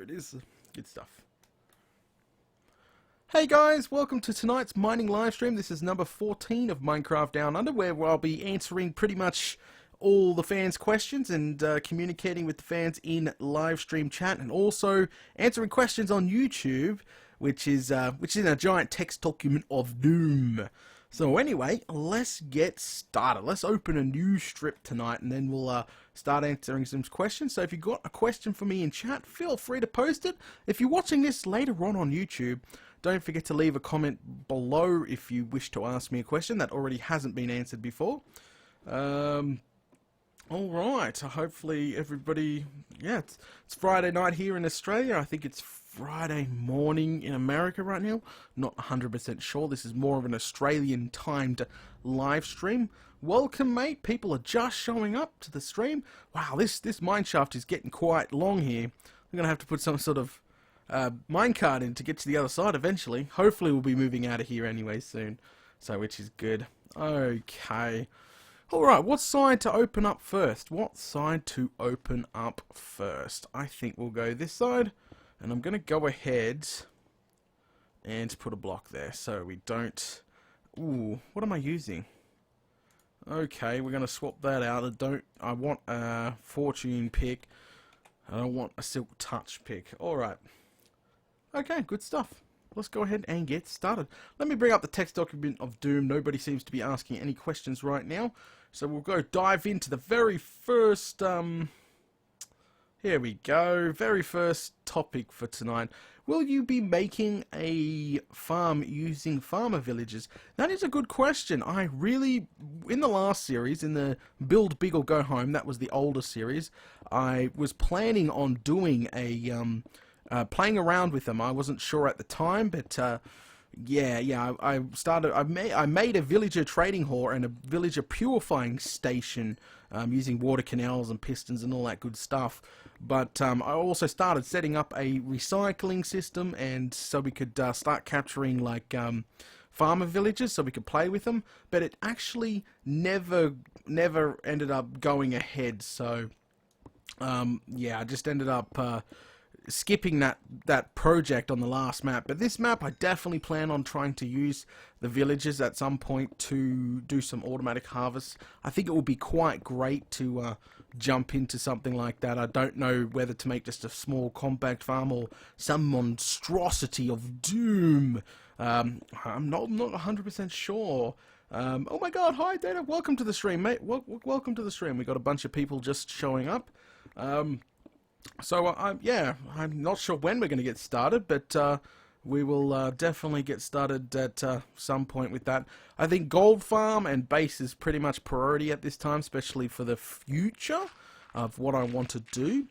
it is. Good stuff. Hey guys, welcome to tonight's mining livestream. This is number 14 of Minecraft Down Under, where I'll be answering pretty much all the fans' questions and communicating with the fans in livestream chat, and also answering questions on YouTube, which is in a giant text document of doom. So anyway, let's get started. Let's open a new strip tonight, and then we'll start answering some questions. So if you've got a question for me in chat, feel free to post it. If you're watching this later on YouTube, don't forget to leave a comment below if you wish to ask me a question that already hasn't been answered before. Alright, hopefully everybody, it's Friday night here in Australia. I think it's Friday morning in America right now. Not 100% sure. This is more of an Australian timed live stream. Welcome, mate. People are just showing up to the stream. Wow, this mineshaft is getting quite long here. I'm going to have to put some sort of minecart in to get to the other side eventually. Hopefully we'll be moving out of here anyway soon, so which is good. Okay. Alright, what side to open up first? What side to open up first? I think we'll go this side, and I'm going to go ahead and put a block there so we don't... Ooh, what am I using? Okay, we're going to swap that out. I want a fortune pick. I don't want a silk touch pick. Alright. Okay, good stuff. Let's go ahead and get started. Let me bring up the text document of doom. Nobody seems to be asking any questions right now. So we'll go dive into the very first, here we go, very first topic for tonight. Will you be making a farm using farmer villages? That is a good question. I really, in the last series, in the Build Big or Go Home, that was the older series, I was planning on doing a, playing around with them. I wasn't sure at the time, but I made a villager trading hall and a villager purifying station using water canals and pistons and all that good stuff. But I also started setting up a recycling system, and so we could start capturing like farmer villages, so we could play with them. But it actually never ended up going ahead. So I just ended up skipping that project on the last map. But this map I definitely plan on trying to use the villages at some point to do some automatic harvests. I think it would be quite great to jump into something like that. I don't know whether to make just a small compact farm or some monstrosity of doom. I'm not 100% sure. Oh my god, hi Data, welcome to the stream, mate. Welcome to the stream. We got a bunch of people just showing up. So, I'm not sure when we're going to get started, but we will definitely get started at some point with that. I think gold farm and base is pretty much priority at this time, especially for the future of what I want to do.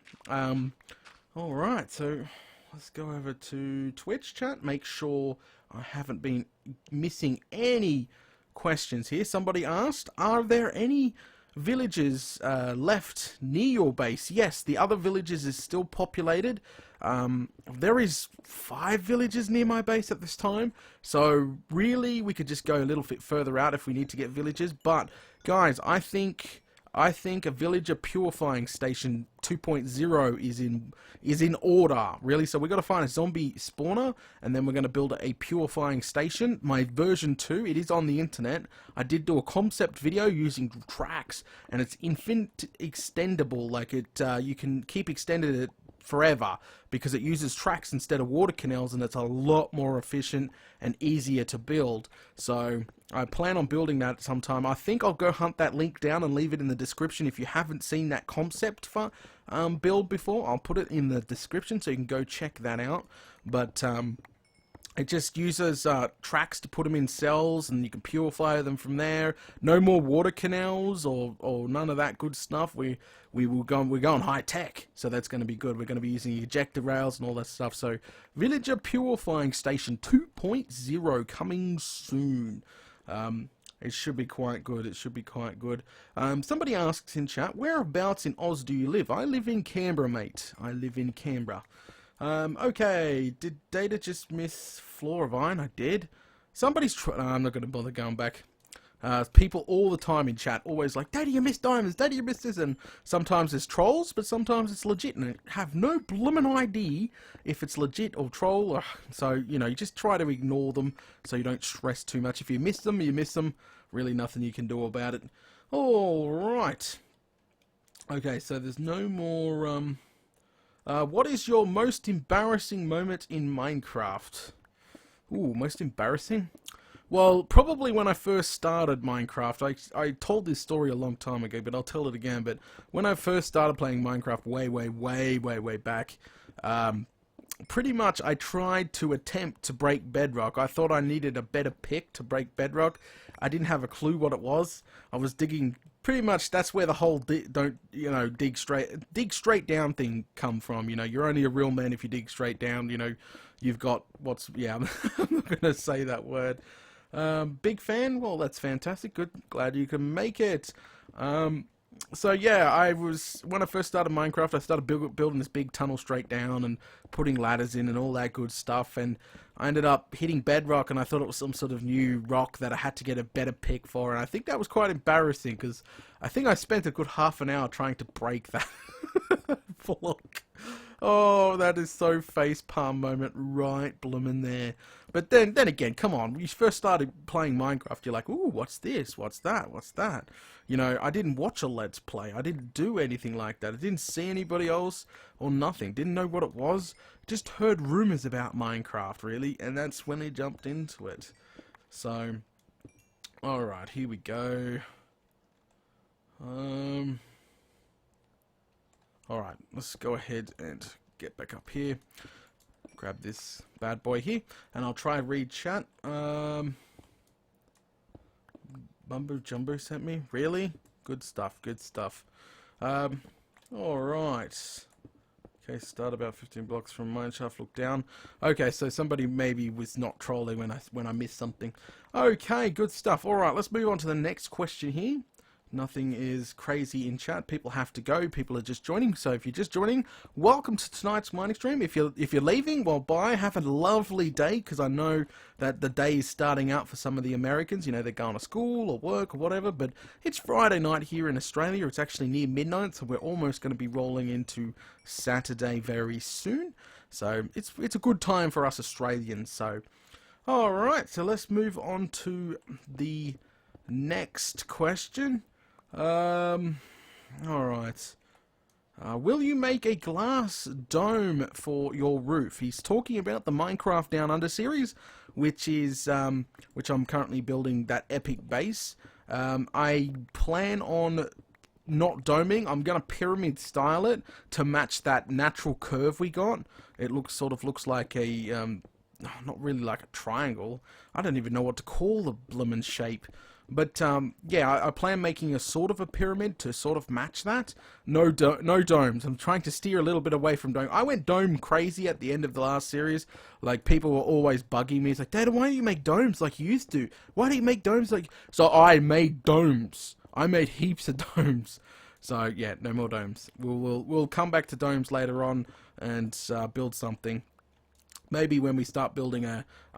Alright, so let's go over to Twitch chat, make sure I haven't been missing any questions here. Somebody asked, are there any villages left near your base? Yes, the other villages is still populated. There is 5 villages near my base at this time, so really we could just go a little bit further out if we need to get villages. But guys, I think a villager purifying station 2.0 is in order, really. So we've got to find a zombie spawner, and then we're going to build a purifying station. My version 2, it is on the internet. I did do a concept video using tracks, and it's infinite extendable. Like you can keep extending it forever because it uses tracks instead of water canals, and it's a lot more efficient and easier to build. So I plan on building that sometime. I think I'll go hunt that link down and leave it in the description. If you haven't seen that concept for build before, I'll put it in the description so you can go check that out. But it just uses tracks to put them in cells, and you can purify them from there. No more water canals or none of that good stuff. We're going high tech, so that's going to be good. We're going to be using ejector rails and all that stuff. So villager purifying station 2.0 coming soon. It should be quite good. It should be quite good. Somebody asks in chat, whereabouts in Oz do you live? I live in Canberra, mate. I live in Canberra. Okay, did Data just miss Floor of Iron? I did. Somebody's I'm not going to bother going back. People all the time in chat always like, Daddy, you missed diamonds, Daddy, you missed this, and sometimes it's trolls, but sometimes it's legit, and I have no bloomin' idea if it's legit or troll, so, you know, you just try to ignore them so you don't stress too much. If you miss them, you miss them, really nothing you can do about it. Alright. Okay, so there's no more, what is your most embarrassing moment in Minecraft? Ooh, most embarrassing? Well, probably when I first started Minecraft. I told this story a long time ago, but I'll tell it again. But when I first started playing Minecraft way back, pretty much I tried to attempt to break Bedrock. I thought I needed a better pick to break Bedrock. I didn't have a clue what it was. I was digging, pretty much that's where the whole dig straight down thing come from. You know, you're only a real man if you dig straight down. You know, you've got I'm not gonna say that word. Big fan? Well, that's fantastic. Good. Glad you can make it. So yeah, when I first started Minecraft, I started building this big tunnel straight down and putting ladders in and all that good stuff, and I ended up hitting Bedrock, and I thought it was some sort of new rock that I had to get a better pick for, and I think that was quite embarrassing, because I think I spent a good half an hour trying to break that block. Oh, that is so facepalm moment right bloomin' there. But then again, come on, when you first started playing Minecraft, you're like, ooh, what's this? What's that? What's that? You know, I didn't watch a Let's Play. I didn't do anything like that. I didn't see anybody else or nothing. Didn't know what it was. Just heard rumors about Minecraft, really, and that's when I jumped into it. So, alright, here we go. Alright, let's go ahead and get back up here. Grab this bad boy here, and I'll try read chat. Bumbo Jumbo sent me? Really? Good stuff, good stuff. Alright. Okay, start about 15 blocks from mineshaft, look down. Okay, so somebody maybe was not trolling when I missed something. Okay, good stuff. Alright, let's move on to the next question here. Nothing is crazy in chat. People have to go. People are just joining. So if you're just joining, welcome to tonight's mining stream. If you're leaving, well, bye. Have a lovely day, because I know that the day is starting out for some of the Americans. You know, they're going to school or work or whatever. But it's Friday night here in Australia. It's actually near midnight, so we're almost going to be rolling into Saturday very soon. So it's a good time for us Australians. So, all right. So let's move on to the next question. Alright. Will you make a glass dome for your roof? He's talking about the Minecraft Down Under series, which I'm currently building that epic base. I plan on not doming. I'm going to pyramid style it to match that natural curve we got. It sort of looks like a, not really like a triangle. I don't even know what to call the bloomin' shape. But, yeah, I plan making a sort of a pyramid to sort of match that. No domes. I'm trying to steer a little bit away from dome. I went dome crazy at the end of the last series. Like, people were always bugging me. It's like, Dad, why don't you make domes like you used to? Why don't you make domes like... So I made domes. I made heaps of domes. So, yeah, no more domes. We'll come back to domes later on and build something. Maybe when we start building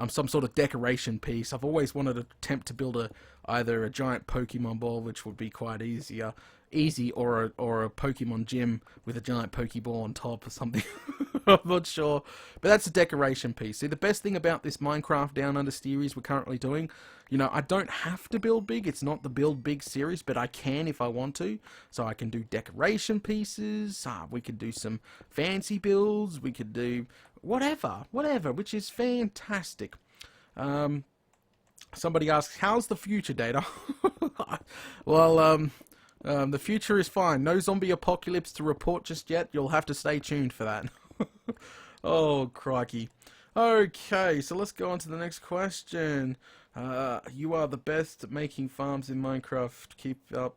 some sort of decoration piece. I've always wanted to attempt to build either a giant Pokemon ball, which would be quite easy, or a Pokemon gym with a giant Pokeball on top or something. I'm not sure, but that's a decoration piece. See, the best thing about this Minecraft Down Under series we're currently doing, you know, I don't have to build big. It's not the build big series, but I can if I want to. So I can do decoration pieces. We could do some fancy builds. We could do whatever, which is fantastic. Somebody asks, how's the future, Data? Well, the future is fine. No zombie apocalypse to report just yet. You'll have to stay tuned for that. Oh, crikey. Okay, so let's go on to the next question. You are the best at making farms in Minecraft. Keep up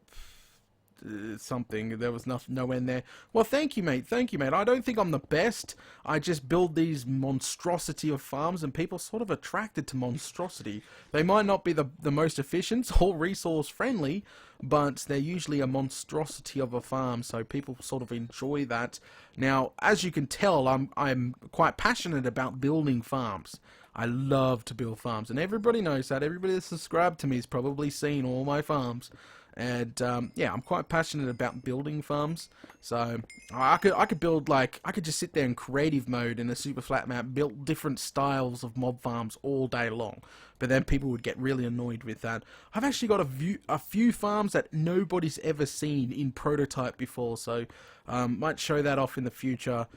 something. There was no end there. Well, thank you, mate. Thank you, mate. I don't think I'm the best. I just build these monstrosity of farms, and people sort of attracted to monstrosity. They might not be the most efficient or resource friendly, but they're usually a monstrosity of a farm, so people sort of enjoy that. Now, as you can tell, I'm quite passionate about building farms. I love to build farms, and everybody knows that. Everybody that's subscribed to me has probably seen all my farms. And yeah, I'm quite passionate about building farms. So I could build, like, I could just sit there in creative mode in a super flat map, build different styles of mob farms all day long. But then people would get really annoyed with that. I've actually got a few farms that nobody's ever seen in prototype before, so might show that off in the future.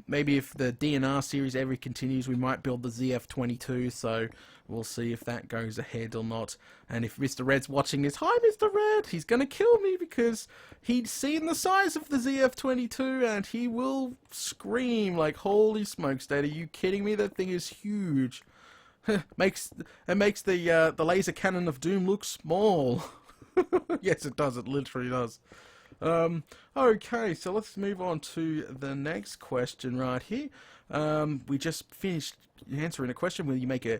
Maybe if the DNR series ever continues, we might build the ZF22, so we'll see if that goes ahead or not. And if Mr. Red's watching this, hi Mr. Red, he's gonna kill me because he'd seen the size of the ZF22 and he will scream like, holy smokes, Dad, are you kidding me? That thing is huge. It makes the laser cannon of doom look small. Yes, it does. It literally does. Okay, so let's move on to the next question right here. We just finished answering a question. Will you make a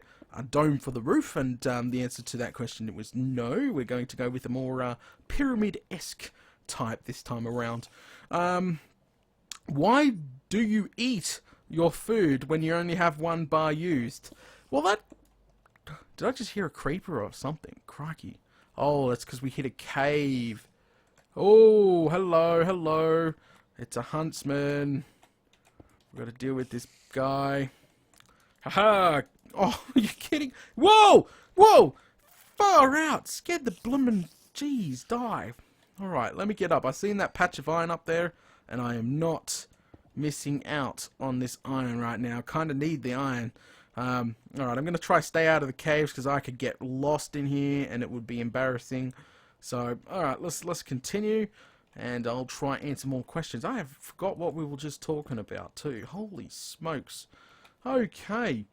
dome for the roof? And the answer to that question was no. We're going to go with a more pyramid-esque type this time around. Why do you eat your food when you only have one bar used? Well, that... Did I just hear a creeper or something? Crikey. Oh, that's because we hit a cave. Oh, hello, hello. It's a huntsman. We've got to deal with this guy. Haha. Oh, are you kidding? Whoa! Whoa! Far out! Scared the bloomin' jeez, dive. Alright, let me get up. I seen that patch of iron up there, and I am not missing out on this iron right now. Kinda need the iron. Alright, I'm gonna try stay out of the caves because I could get lost in here and it would be embarrassing. So, alright, let's continue, and I'll try and answer more questions. I have forgot what we were just talking about too. Holy smokes. Okay.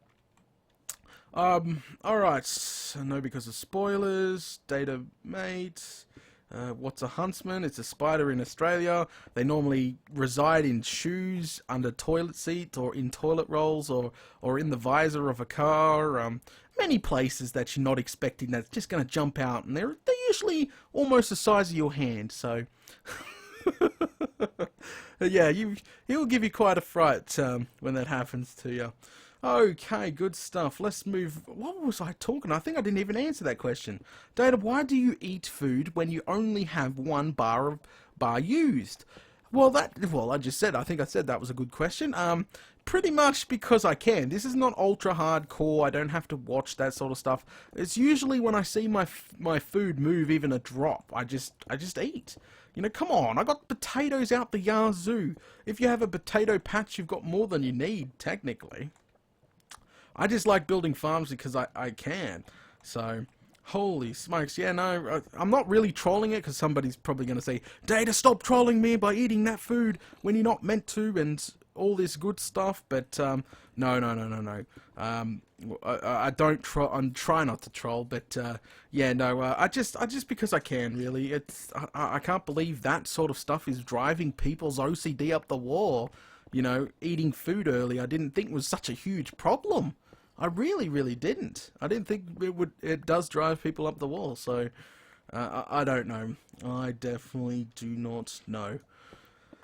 Alright, so no because of spoilers, data mate, what's a huntsman? It's a spider in Australia. They normally reside in shoes, under toilet seats, or in toilet rolls, or in the visor of a car, many places that you're not expecting that's just going to jump out, and they're usually almost the size of your hand, so... yeah, he'll give you quite a fright when that happens to you. Okay, good stuff. Let's move... What was I talking? I think I didn't even answer that question. Data, why do you eat food when you only have one bar used? Well, I just said, I think I said that was a good question. Pretty much because I can. This is not ultra hardcore. I don't have to watch that sort of stuff. It's usually when I see my food move even a drop, I just eat. You know, come on, I got potatoes out the yazoo. If you have a potato patch, you've got more than you need, technically. I just like building farms because I can. So, holy smokes. Yeah, no, I'm not really trolling it because somebody's probably going to say, Data, stop trolling me by eating that food when you're not meant to and all this good stuff. But, no. I don't troll. I'm trying not to troll, but yeah, no. I just because I can, really. I can't believe that sort of stuff is driving people's OCD up the wall. You know, eating food early. I didn't think was such a huge problem. I really didn't. I didn't think it does drive people up the wall. So I don't know. I definitely do not know.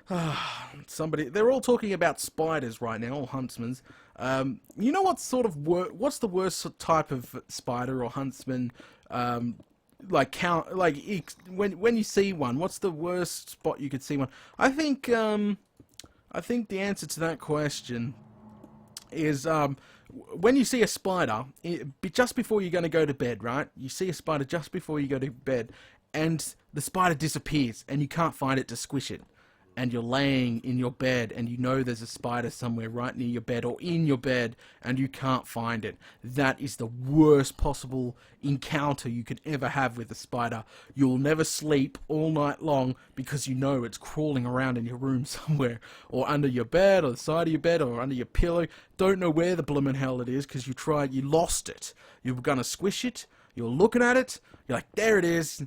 They're all talking about spiders right now, or huntsmen. You know what's the worst type of spider or huntsman? When you see one, what's the worst spot you could see one? I think the answer to that question is when you see a spider, just before you're going to go to bed, right? You see a spider just before you go to bed, and the spider disappears, and you can't find it to squish it. And you're laying in your bed and you know there's a spider somewhere right near your bed or in your bed and you can't find it. That is the worst possible encounter you could ever have with a spider. You'll never sleep all night long because you know it's crawling around in your room somewhere, or under your bed, or the side of your bed, or under your pillow. Don't know where the bloomin' hell it is because you lost it. You were gonna squish it, you're looking at it, you're like, there it is,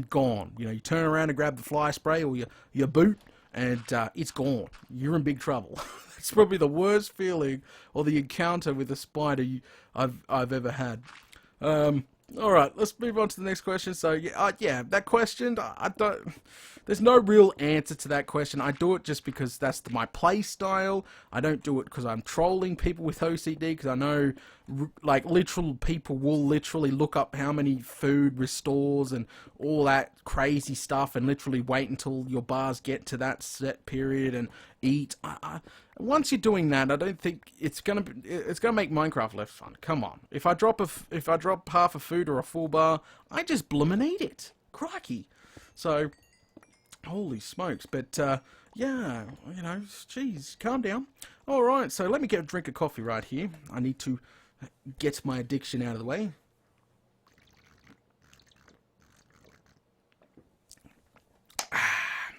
gone. You know, you turn around and grab the fly spray or your boot, and it's gone. You're in big trouble. It's probably the worst feeling or the encounter with a spider I've ever had. Alright, let's move on to the next question. So, yeah, that question, there's no real answer to that question. I do it just because that's my play style. I don't do it because I'm trolling people with OCD, because I know like literal people will literally look up how many food restores and all that crazy stuff, and literally wait until your bars get to that set period and eat. Once you're doing that, I don't think it's gonna make Minecraft less fun. Come on, if I drop half a food or a full bar, I just bloomin' eat it. Crikey! So, holy smokes! But yeah, you know, geez, calm down. All right, so let me get a drink of coffee right here. I need to get my addiction out of the way.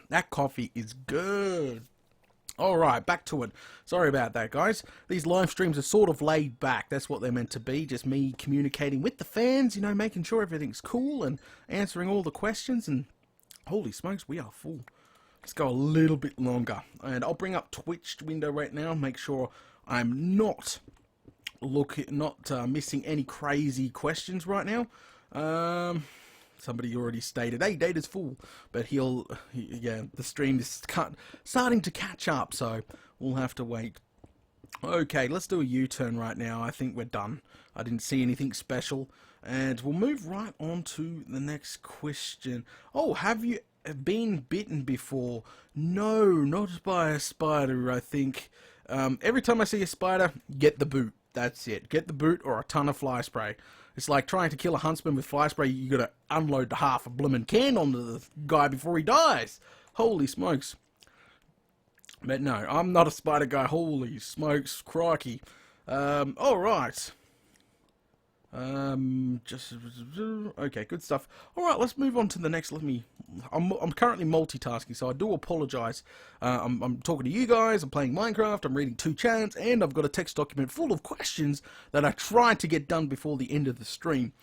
That coffee is good. Alright, back to it. Sorry about that, guys. These live streams are sort of laid back. That's what they're meant to be. Just me communicating with the fans, you know, making sure everything's cool and answering all the questions. And holy smokes, we are full. Let's go a little bit longer. And I'll bring up Twitch window right now. Make sure I'm not missing any crazy questions right now. Somebody already stated, hey, Data's full, but yeah, the stream is starting to catch up, so we'll have to wait. Okay, let's do a U-turn right now. I think we're done. I didn't see anything special, and we'll move right on to the next question. Oh, have you been bitten before? No, not by a spider, I think. Every time I see a spider, get the boot. That's it. Get the boot or a ton of fly spray. It's like trying to kill a huntsman with fly spray. You gotta unload the half a bloomin' can onto the guy before he dies. Holy smokes. But no, I'm not a spider guy. Holy smokes, crikey. Alright. Okay, good stuff. Alright, let's move on to the next. I'm currently multitasking, so I do apologize. I'm talking to you guys, I'm playing Minecraft, I'm reading 2 chats, and I've got a text document full of questions that I tried to get done before the end of the stream.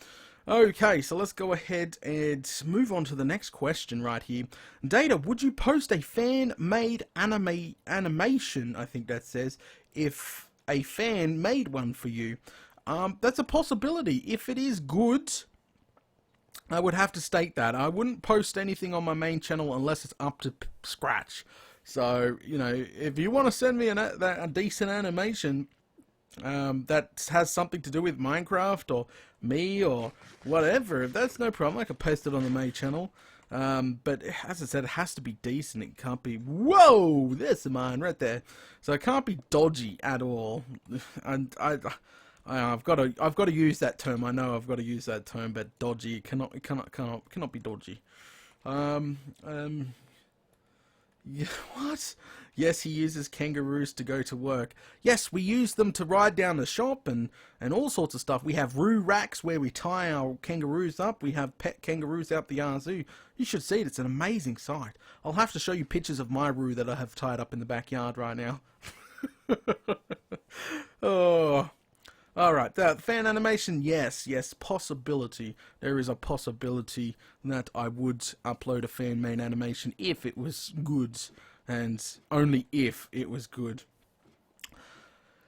Okay, so let's go ahead and move on to the next question right here. Data, would you post a fan-made animation, I think that says, if a fan made one for you? That's a possibility. If it is good, I would have to state that. I wouldn't post anything on my main channel unless it's up to scratch. So, you know, if you want to send me a decent animation that has something to do with Minecraft or me or whatever, that's no problem. I can post it on the main channel. But as I said, it has to be decent. It can't be, whoa, there's a mine right there. So it can't be dodgy at all. And I've got to use that term. I know I've got to use that term, but dodgy cannot be dodgy. Yeah, what? Yes, he uses kangaroos to go to work. Yes, we use them to ride down the shop and all sorts of stuff. We have roo racks where we tie our kangaroos up. We have pet kangaroos out the Yazoo. You should see it. It's an amazing sight. I'll have to show you pictures of my roo that I have tied up in the backyard right now. Oh. Alright, the fan animation, yes, possibility. There is a possibility that I would upload a fan-made animation if it was good, and only if it was good.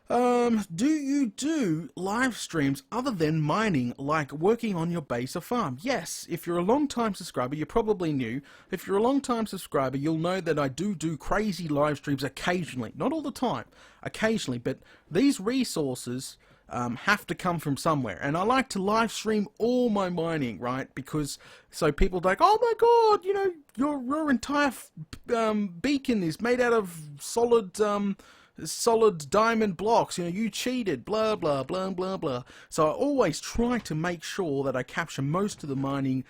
Do you do live streams other than mining, like working on your base or farm? Yes, if you're a long-time subscriber, you're probably new. If you're a long-time subscriber, you'll know that I do crazy live streams occasionally. Not all the time, occasionally, but these resources have to come from somewhere, and I like to live stream all my mining, right? Because so people like, oh my god, you know, your entire beacon is made out of solid diamond blocks, you know, you cheated, blah blah blah blah blah. So I always try to make sure that I capture most of the mining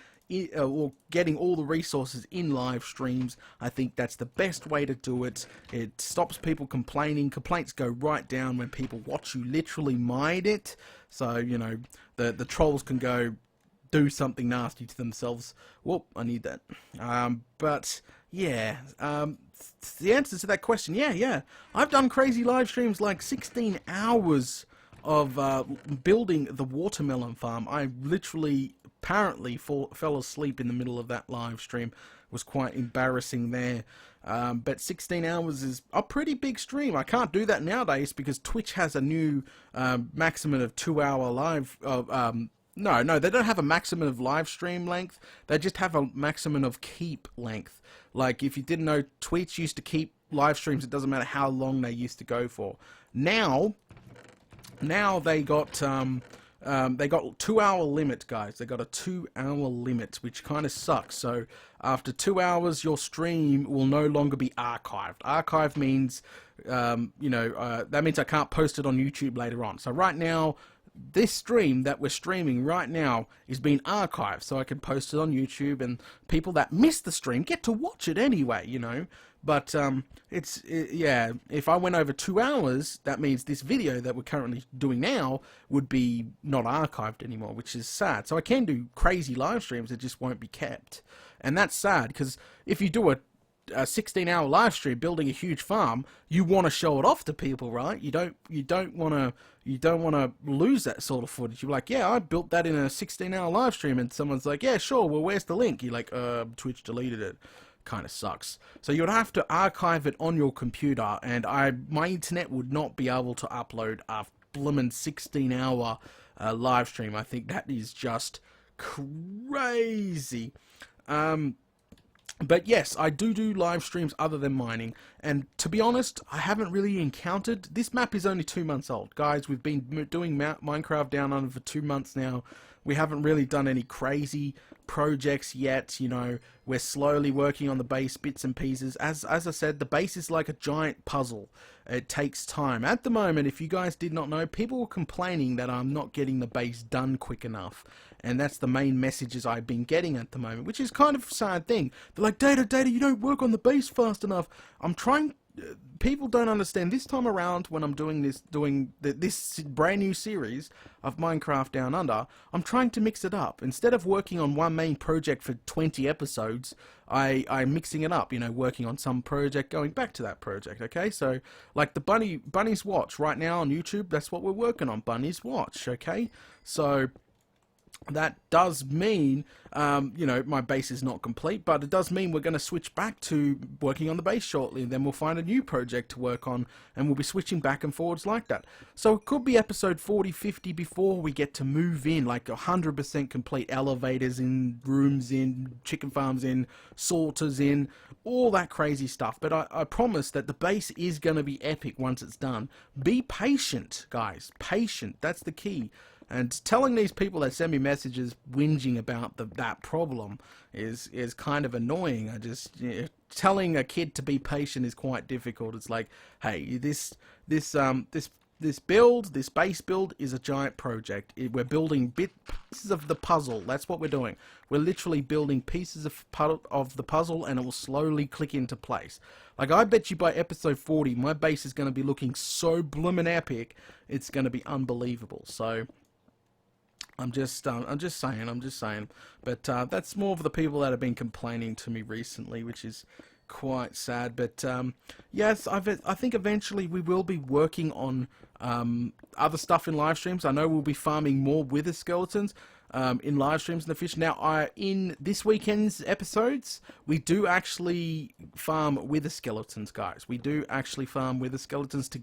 or getting all the resources in live streams. I think that's the best way to do it. It stops people complaining. Complaints go right down when people watch you literally mine it. So, you know, the trolls can go do something nasty to themselves. Whoop, I need that. But yeah, the answer to that question, yeah. I've done crazy live streams like 16 hours of building the watermelon farm. I literally apparently fell asleep in the middle of that live stream. It was quite embarrassing there. But 16 hours is a pretty big stream. I can't do that nowadays because Twitch has a new maximum of 2-hour live. No, they don't have a maximum of live stream length. They just have a maximum of keep length. Like, if you didn't know, Twitch used to keep live streams. It doesn't matter how long they used to go for. Now, now they got 2 hour limit, guys. They got a 2 hour limit, which kind of sucks. So after 2 hours, your stream will no longer be archived. Archive means, that means I can't post it on YouTube later on. So right now, this stream that we're streaming right now is being archived, so I can post it on YouTube, and people that miss the stream get to watch it anyway, But yeah, if I went over 2 hours, that means this video that we're currently doing now would be not archived anymore, which is sad. So I can do crazy live streams, it just won't be kept. And that's sad, because if you do a 16-hour live stream building a huge farm, you want to show it off to people, right? You don't want to lose that sort of footage. You're like, yeah, I built that in a 16-hour live stream, and someone's like, yeah, sure, well, where's the link? You're like, Twitch deleted it. Kind of sucks. So you would have to archive it on your computer, and my internet would not be able to upload a bloomin' 16-hour live stream. I think that is just crazy. But yes, I do live streams other than mining, and to be honest, I haven't really encountered... This map is only 2 months old. Guys, we've been doing Minecraft Down Under for 2 months now. We haven't really done any crazy projects yet, We're slowly working on the base, bits and pieces. As I said, the base is like a giant puzzle. It takes time. At the moment, if you guys did not know, people were complaining that I'm not getting the base done quick enough. And that's the main messages I've been getting at the moment, which is kind of a sad thing. They're like, Data, you don't work on the base fast enough. I'm trying... People don't understand. This time around, when I'm doing this brand new series of Minecraft Down Under, I'm trying to mix it up. Instead of working on one main project for 20 episodes, I'm mixing it up, working on some project, going back to that project, okay? So, like the Bunny's Watch, right now on YouTube, that's what we're working on, Bunny's Watch, okay? So... that does mean, my base is not complete, but it does mean we're going to switch back to working on the base shortly, and then we'll find a new project to work on, and we'll be switching back and forwards like that. So it could be episode 40, 50 before we get to move in, like 100% complete, elevators in, rooms in, chicken farms in, sorters in, all that crazy stuff. But I promise that the base is going to be epic once it's done. Be patient, guys. Patient. That's the key. And telling these people that send me messages whinging about that problem is kind of annoying. Telling a kid to be patient is quite difficult. It's like, hey, this base build is a giant project. We're building pieces of the puzzle. That's what we're doing. We're literally building pieces of the puzzle, and it will slowly click into place. Like, I bet you by episode 40, my base is going to be looking so bloomin' epic, it's going to be unbelievable. So... I'm just saying. But that's more of the people that have been complaining to me recently, which is quite sad. But yes, I think eventually we will be working on other stuff in live streams. I know we'll be farming more wither skeletons in live streams in the future. Now, in this weekend's episodes, we do actually farm wither skeletons, guys. We do actually farm wither skeletons to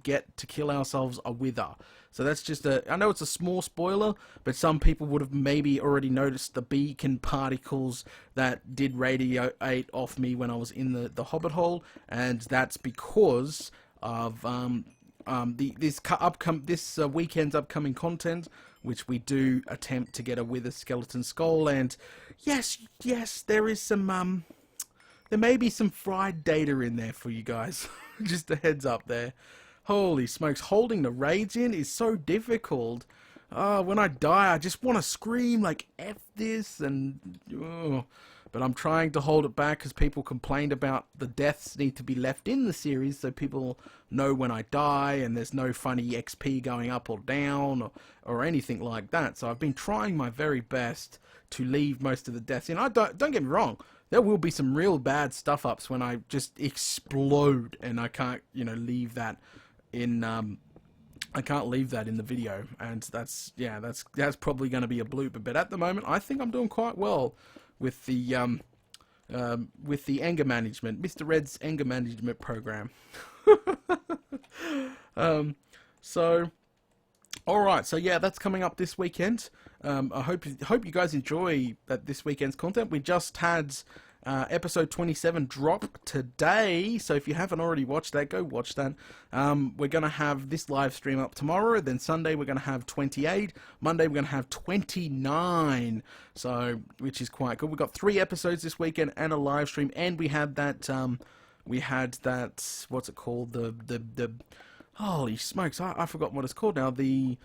kill ourselves a wither. So that's just I know it's a small spoiler, but some people would have maybe already noticed the beacon particles that did radiate off me when I was in the hobbit hole, and that's because of this weekend's upcoming content, which we do attempt to get a wither skeleton skull. And yes, there is some there may be some fried data in there for you guys. Just a heads up there. Holy smokes, holding the raids in is so difficult. When I die, I just want to scream like F this, and but I'm trying to hold it back because people complained about the deaths need to be left in the series so people know when I die, and there's no funny XP going up or down or anything like that. So I've been trying my very best to leave most of the deaths in. Don't get me wrong, there will be some real bad stuff ups when I just explode, and I can't leave that in I can't leave that in the video, and that's probably going to be a blooper. But at the moment, I think I'm doing quite well with the anger management, Mr. Red's anger management program. So, all right. So yeah, that's coming up this weekend. I hope you guys enjoy this weekend's content. We just had episode 27 drop today, so if you haven't already watched that, go watch that. We're going to have this live stream up tomorrow, then Sunday we're going to have 28, Monday we're going to have 29, so, which is quite good. We've got 3 episodes this weekend and a live stream, and we had that, what's it called, the holy smokes, I forgot what it's called now, the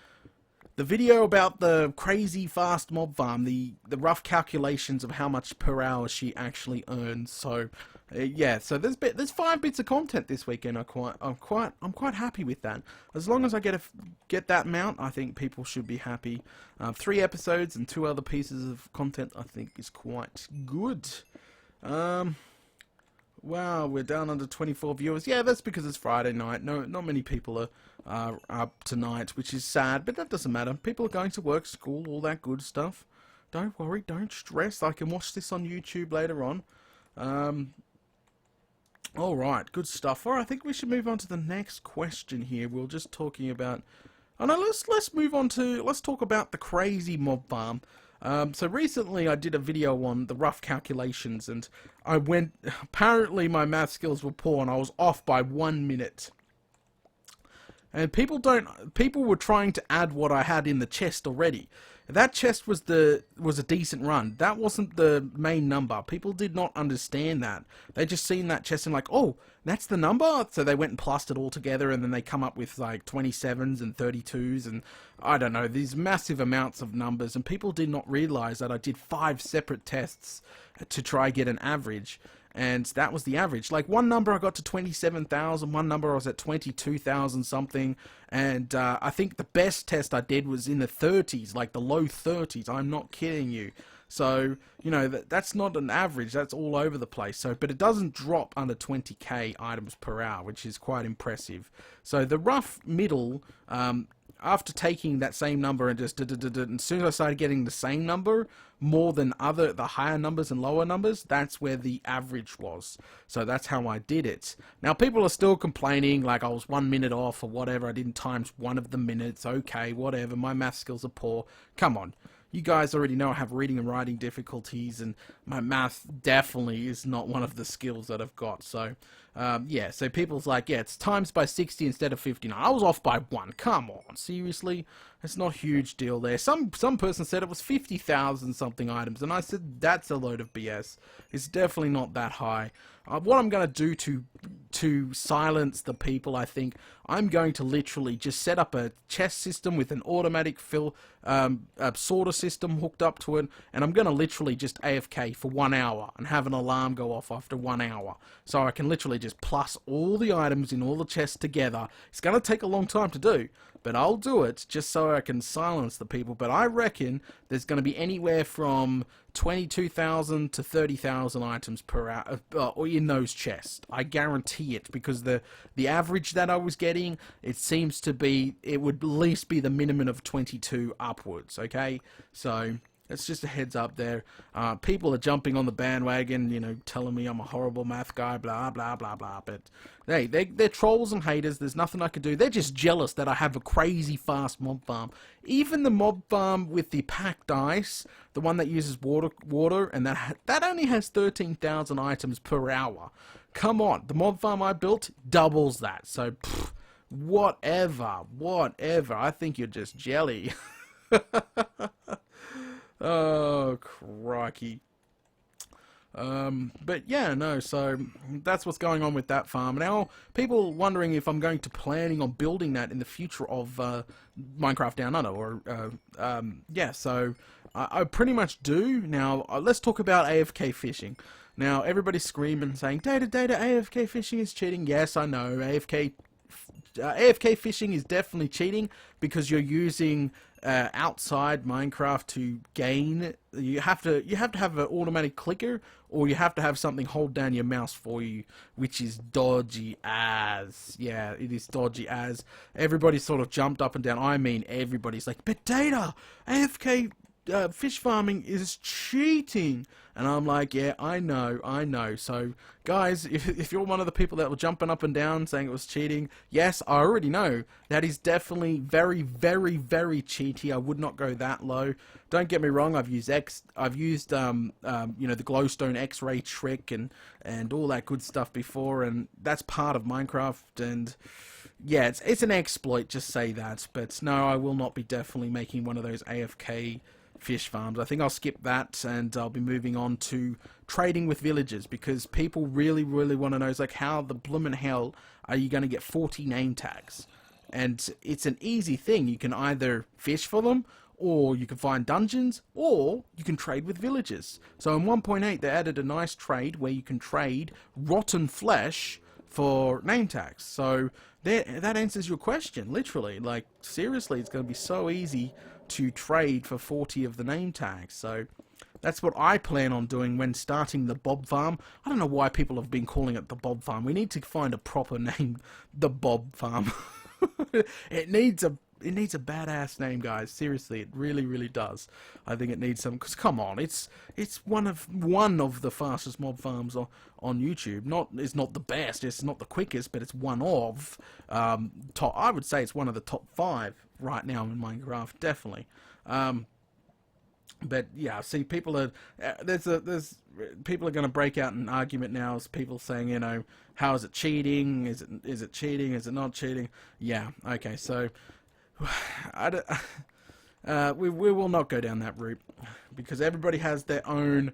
video about the crazy fast mob farm, the rough calculations of how much per hour she actually earns. So, yeah. So there's 5 bits of content this weekend. I'm quite happy with that. As long as I get that amount, I think people should be happy. 3 episodes and 2 other pieces of content, I think, is quite good. Wow, we're down under 24 viewers. Yeah, that's because it's Friday night. No, not many people are up tonight, which is sad, but that doesn't matter. People are going to work, school, all that good stuff. Don't worry, don't stress. I can watch this on YouTube later on. Alright, good stuff. Alright, I think we should move on to the next question here. We're just talking about... Oh no, let's move on to... Let's talk about the crazy mob farm. So recently I did a video on the rough calculations, and apparently my math skills were poor and I was off by 1 minute. And people were trying to add what I had in the chest already. That chest was a decent run. That wasn't the main number. People did not understand that. They just seen that chest and like, oh, that's the number? So they went and plussed it all together, and then they come up with like 27s and 32s and I don't know, these massive amounts of numbers, and people did not realize that I did 5 separate tests to try get an average. And that was the average. Like, one number I got to 27,000, one number I was at 22,000 something, and I think the best test I did was in the 30s, like the low 30s. I'm not kidding you. So, you know, that's not an average, that's all over the place. So, but it doesn't drop under 20k items per hour, which is quite impressive. So the rough middle, after taking that same number and just and as soon as I started getting the same number more than the higher numbers and lower numbers, that's where the average was. So that's how I did it. Now people are still complaining like I was 1 minute off or whatever, I didn't times one of the minutes. Okay, whatever, my math skills are poor. Come on. You guys already know I have reading and writing difficulties, and my math definitely is not one of the skills that I've got. So, yeah, so people's like, yeah, it's times by 60 instead of 59. I was off by 1. Come on, seriously? It's not a huge deal there. Some person said it was 50,000 something items, and I said that's a load of BS. It's definitely not that high. What I'm going to do to silence the people, I think, I'm going to literally just set up a chest system with an automatic sorter system hooked up to it, and I'm going to literally just AFK for 1 hour and have an alarm go off after 1 hour. So I can literally just plus all the items in all the chests together. It's going to take a long time to do, but I'll do it just so I can silence the people. But I reckon there's going to be anywhere from 22,000 to 30,000 items per hour or in those chests. I guarantee it, because the average that I was getting, it seems to be, it would at least be the minimum of 22 upwards, okay? So it's just a heads up there. People are jumping on the bandwagon, you know, telling me I'm a horrible math guy, blah, blah, blah, blah. But, hey, they're trolls and haters. There's nothing I can do. They're just jealous that I have a crazy fast mob farm. Even the mob farm with the packed ice, the one that uses water, and that only has 13,000 items per hour. Come on, the mob farm I built doubles that. So, whatever. I think you're just jelly. Oh, crikey. But yeah, no, so that's what's going on with that farm. Now, people wondering if I'm planning on building that in the future of Minecraft Down Under, or, yeah, so I pretty much do. Now, let's talk about AFK fishing. Now, everybody's screaming, saying, Data, AFK fishing is cheating. Yes, I know, AFK fishing is definitely cheating, because you're using outside Minecraft to gain. You have to have an automatic clicker, or you have to have something hold down your mouse for you, which is dodgy as. Yeah, it is dodgy as. Everybody sort of jumped up and down. I mean, everybody's like, but Data, AFK fish farming is cheating. And I'm like, yeah, I know. So, guys, if you're one of the people that were jumping up and down saying it was cheating, yes, I already know. That is definitely very, very, very cheaty. I would not go that low. Don't get me wrong, I've used you know, the glowstone X-ray trick and all that good stuff before, and that's part of Minecraft, and yeah, it's an exploit, just say that. But no, I will not be definitely making one of those AFK fish farms. I think I'll skip that, and I'll be moving on to trading with villagers, because people really, really want to know, is like, how the bloomin' hell are you going to get 40 name tags? And it's an easy thing. You can either fish for them, or you can find dungeons, or you can trade with villagers. So in 1.8 they added a nice trade where you can trade rotten flesh for name tags. So that answers your question, literally. Like, seriously, it's going to be so easy to trade for 40 of the name tags. So that's what I plan on doing when starting the Bob Farm. I don't know why people have been calling it the Bob Farm. We need to find a proper name, the Bob Farm. It needs a badass name, guys. Seriously, it really, really does. I think it needs some, because come on, it's one of the fastest mob farms on YouTube. It's not the best, it's not the quickest, but it's one of top. I would say it's one of the top 5 right now in Minecraft, definitely. But yeah, see, people are people are going to break out in argument now, as people saying, you know, how is it cheating? Is it cheating? Is it not cheating? Yeah, okay, so we will not go down that route, because everybody has their own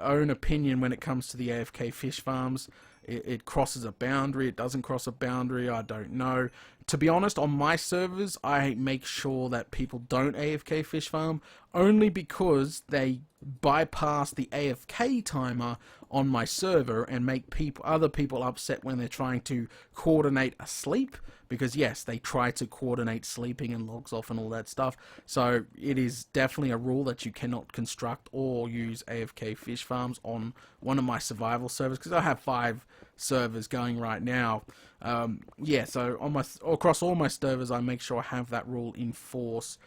opinion when it comes to the AFK fish farms. It crosses a boundary, it doesn't cross a boundary, I don't know. To be honest, on my servers, I make sure that people don't AFK fish farm, only because they bypass the AFK timer on my server and make other people upset when they're trying to coordinate a sleep. Because yes, they try to coordinate sleeping and logs off and all that stuff. So it is definitely a rule that you cannot construct or use AFK fish farms on one of my survival servers, because I have 5 servers going right now. Yeah, so across all my servers, I make sure I have that rule in force,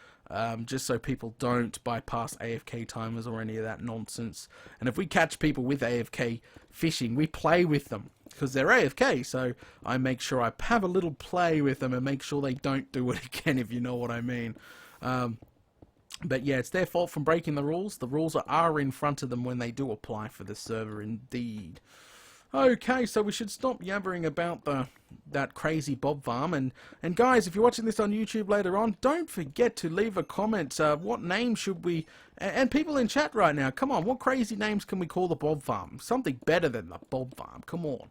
just so people don't bypass AFK timers or any of that nonsense. And if we catch people with AFK fishing, we play with them, because they're AFK, so I make sure I have a little play with them and make sure they don't do it again, if you know what I mean. But yeah, it's their fault from breaking the rules. The rules are in front of them when they do apply for the server, indeed. Okay, so we should stop yabbering about that crazy Bob Farm. And guys, if you're watching this on YouTube later on, don't forget to leave a comment. What name should we... And people in chat right now, come on, what crazy names can we call the Bob Farm? Something better than the Bob Farm, come on.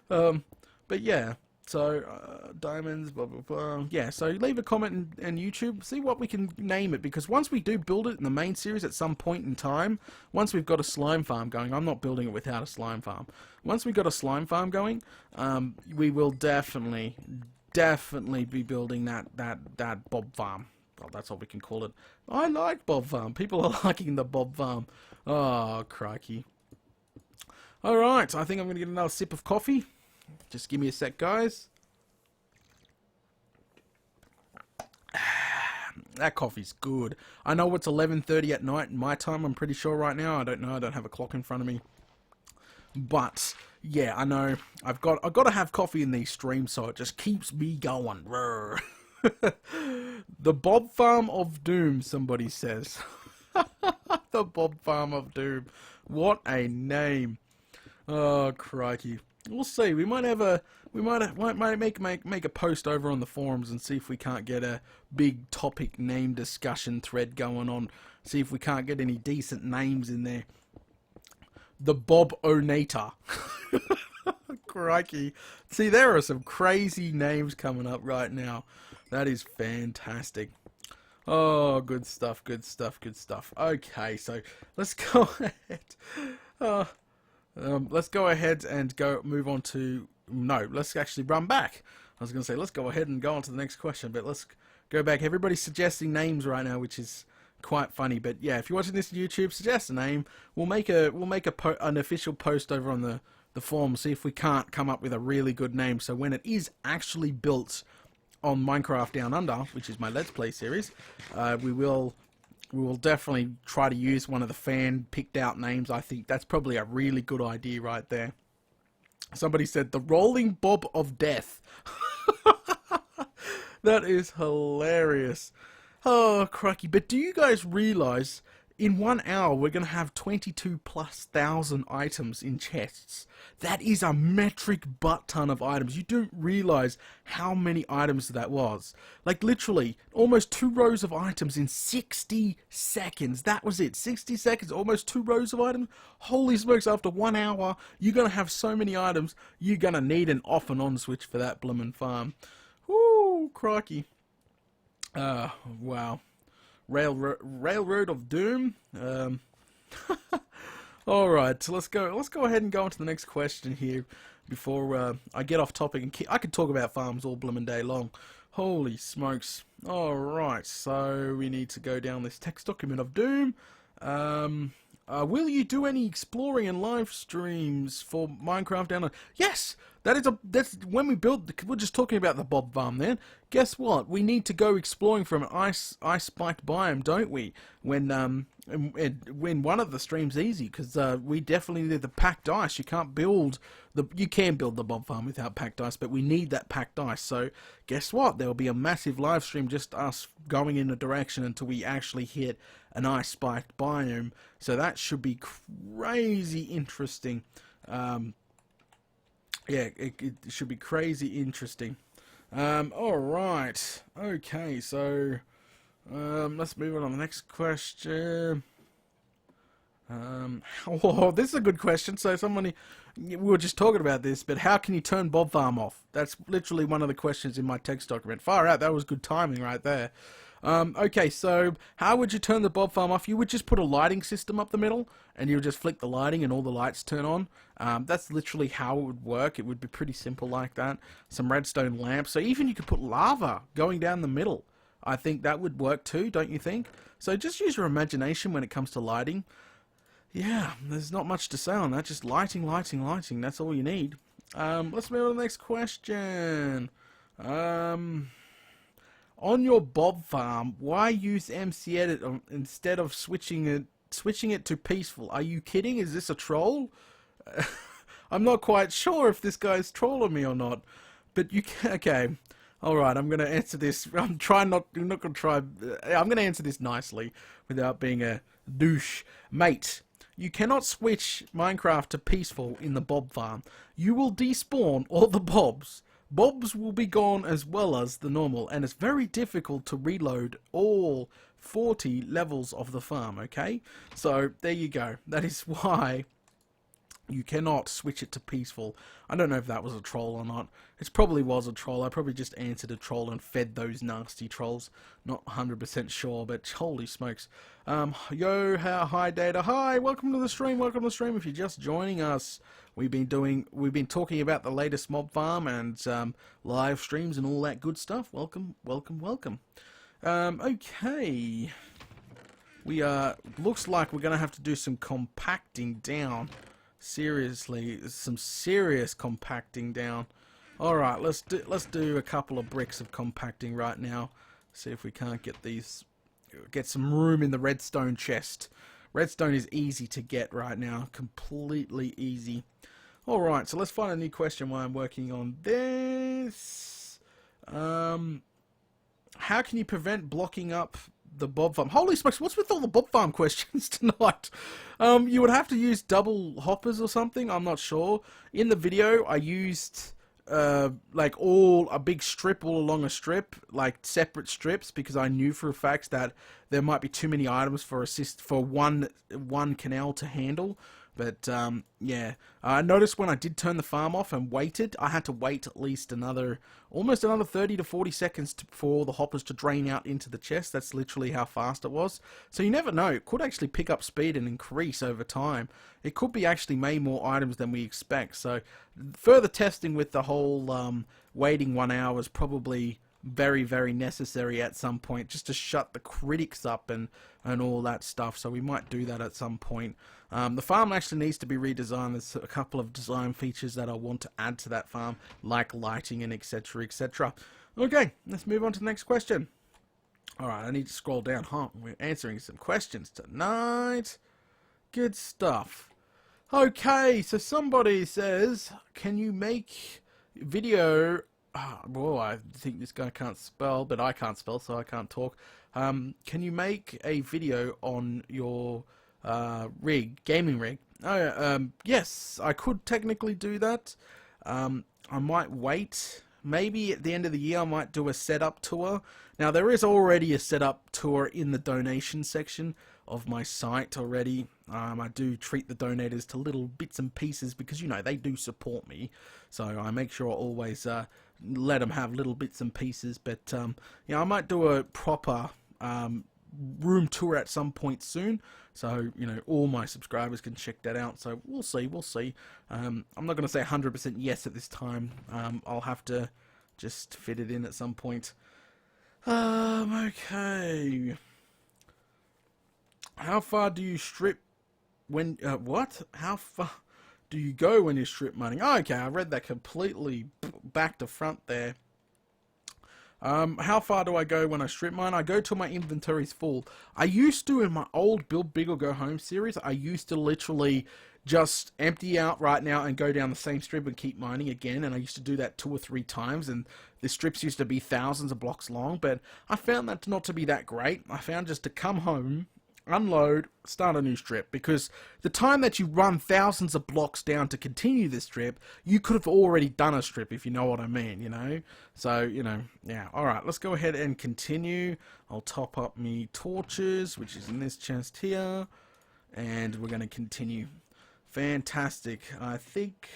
But yeah, so diamonds, blah, blah, blah. Yeah, so leave a comment in YouTube, see what we can name it, because once we do build it in the main series at some point in time, once we've got a slime farm going, I'm not building it without a slime farm. Once we've got a slime farm going, we will definitely be building that Bob Farm. Well, that's what we can call it. I like Bob Farm. People are liking the Bob Farm. Oh, crikey. Alright, I think I'm going to get another sip of coffee. Just give me a sec, guys. That coffee's good. I know it's 11:30 at night in my time, I'm pretty sure right now. I don't know, I don't have a clock in front of me. But yeah, I know I've got to have coffee in these streams, so it just keeps me going. The Bob Farm of Doom, somebody says. The Bob Farm of Doom. What a name. Oh, crikey. We'll see. We might make a post over on the forums and see if we can't get a big topic name discussion thread going on. See if we can't get any decent names in there. The Bob Onator. Crikey. See, there are some crazy names coming up right now. That is fantastic. Oh, good stuff, good stuff, good stuff. Okay, so let's go ahead. Let's go ahead and move on to... No, let's actually run back. I was going to say, let's go ahead and go on to the next question, but let's go back. Everybody's suggesting names right now, which is quite funny. But yeah, if you're watching this on YouTube, suggest a name. We'll make an official post over on the forum, see if we can't come up with a really good name. So when it is actually built on Minecraft Down Under, which is my Let's Play series, we will definitely try to use one of the fan picked out names. I think that's probably a really good idea right there. Somebody said the Rolling Bob of Death. That is hilarious. Oh, crikey. But do you guys realize in 1 hour we're going to have 22,000+ items in chests? That is a metric butt ton of items. You don't realize how many items that was. Like literally almost 2 rows of items in 60 seconds. That was it. 60 seconds, almost 2 rows of items. Holy smokes, after 1 hour you're going to have so many items. You're going to need an off and on switch for that bloomin' farm. Woo, crikey. Wow. Railroad of Doom. All right, so let's go ahead and go on to the next question here before I get off topic. And I could talk about farms all bloomin' day long. Holy smokes. All right, so we need to go down this text document of Doom. Will you do any exploring and live streams for Minecraft Down Under? Yes, that's when we build. We're just talking about the Bob Farm then. Guess what? We need to go exploring from an ice spiked biome, don't we? When one of the streams easy, because we definitely need the packed ice. You can build the Bob Farm without packed ice, but we need that packed ice. So guess what? There will be a massive live stream, just us going in a direction until we actually hit an ice spiked biome. So that should be crazy interesting. Yeah, it should be crazy interesting. Alright. Okay, so let's move on to the next question. Oh, this is a good question. So we were just talking about this, but how can you turn Bob Farm off? That's literally one of the questions in my text document. Far out, that was good timing right there. Okay, so how would you turn the Bob Farm off? You would just put a lighting system up the middle, and you would just flick the lighting and all the lights turn on. That's literally how it would work. It would be pretty simple like that. Some redstone lamps. So even you could put lava going down the middle. I think that would work too, don't you think? So just use your imagination when it comes to lighting. Yeah, there's not much to say on that. Just lighting, lighting, lighting. That's all you need. Let's move on to the next question. On your Bob Farm, why use MC Edit instead of switching it to peaceful? Are you kidding? Is this a troll? I'm not quite sure if this guy's trolling me or not. But you can, okay. Alright, I'm gonna answer this. I'm gonna answer this nicely without being a douche. Mate, you cannot switch Minecraft to peaceful in the Bob Farm. You will despawn all the Bobs. Bobs will be gone as well as the normal, and it's very difficult to reload all 40 levels of the farm, okay? So, there you go. That is why you cannot switch it to peaceful. I don't know if that was a troll or not. It probably was a troll. I probably just answered a troll and fed those nasty trolls. Not 100% sure, but holy smokes. Yo, hi Data. Hi, welcome to the stream. Welcome to the stream. If you're just joining us, we've been talking about the latest mob farm and live streams and all that good stuff. Welcome, welcome, welcome. Okay. Looks like we're gonna have to do some compacting down. Seriously, some serious compacting down. Alright, let's do a couple of bricks of compacting right now. See if we can't get some room in the redstone chest. Redstone is easy to get right now, completely easy. Alright, so let's find a new question while I'm working on this. How can you prevent blocking up the Bob Farm? Holy smokes, what's with all the Bob Farm questions tonight? You would have to use double hoppers or something, I'm not sure. In the video, I used like a big strip all along a strip, like separate strips, because I knew for a fact that there might be too many items for one canal to handle. But yeah, I noticed when I did turn the farm off and waited, I had to wait at least almost another 30 to 40 seconds for the hoppers to drain out into the chest. That's literally how fast it was. So you never know, it could actually pick up speed and increase over time. It could be actually made more items than we expect. So further testing with the whole waiting 1 hour is probably very, very necessary at some point, just to shut the critics up and all that stuff. So we might do that at some point. The farm actually needs to be redesigned. There's a couple of design features that I want to add to that farm, like lighting and etc, etc. Okay, let's move on to the next question. Alright, I need to scroll down. Huh? We're answering some questions tonight. Good stuff. Okay, so somebody says, can you make video... well, I think this guy can't spell, but I can't spell, so I can't talk. Can you make a video on your gaming rig? Oh, yes, I could technically do that. I might wait. Maybe at the end of the year I might do a setup tour. Now there is already a setup tour in the donation section of my site already. I do treat the donators to little bits and pieces because, you know, they do support me. So I make sure I always let them have little bits and pieces. But, yeah, I might do a proper room tour at some point soon. So, you know, all my subscribers can check that out. So we'll see. I'm not going to say 100% yes at this time. I'll have to just fit it in at some point. Okay. How far do you strip when, what? How far do you go when you're strip mining? Oh, okay, I read that completely back to front there. How far do I go when I strip mine? I go till my inventory's full. I used to, in my old Build Big or Go Home series, I used to literally just empty out right now and go down the same strip and keep mining again, and I used to do that 2 or 3 times, and the strips used to be thousands of blocks long, but I found that not to be that great. I found just to come home, unload, start a new strip, because the time that you run thousands of blocks down to continue this strip, you could have already done a strip, if you know what I mean, you know? So, you know, yeah. Alright, let's go ahead and continue. I'll top up me torches, which is in this chest here, and we're going to continue. Fantastic. I think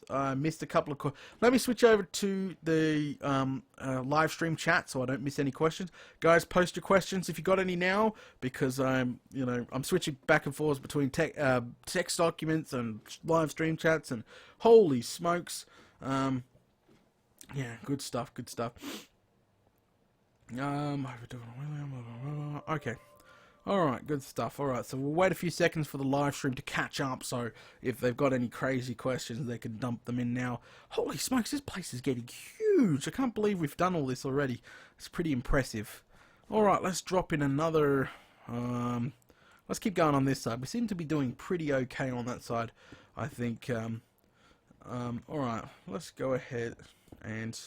I missed a couple of let me switch over to the live stream chat so I don't miss any questions. Guys, post your questions if you got any now, because I'm switching back and forth between text documents and live stream chats, and holy smokes. Yeah, good stuff. Okay. Alright, good stuff. Alright, so we'll wait a few seconds for the live stream to catch up, so if they've got any crazy questions, they can dump them in now. Holy smokes, this place is getting huge! I can't believe we've done all this already. It's pretty impressive. Alright, let's drop in another... let's keep going on this side. We seem to be doing pretty okay on that side, I think. Alright, let's go ahead and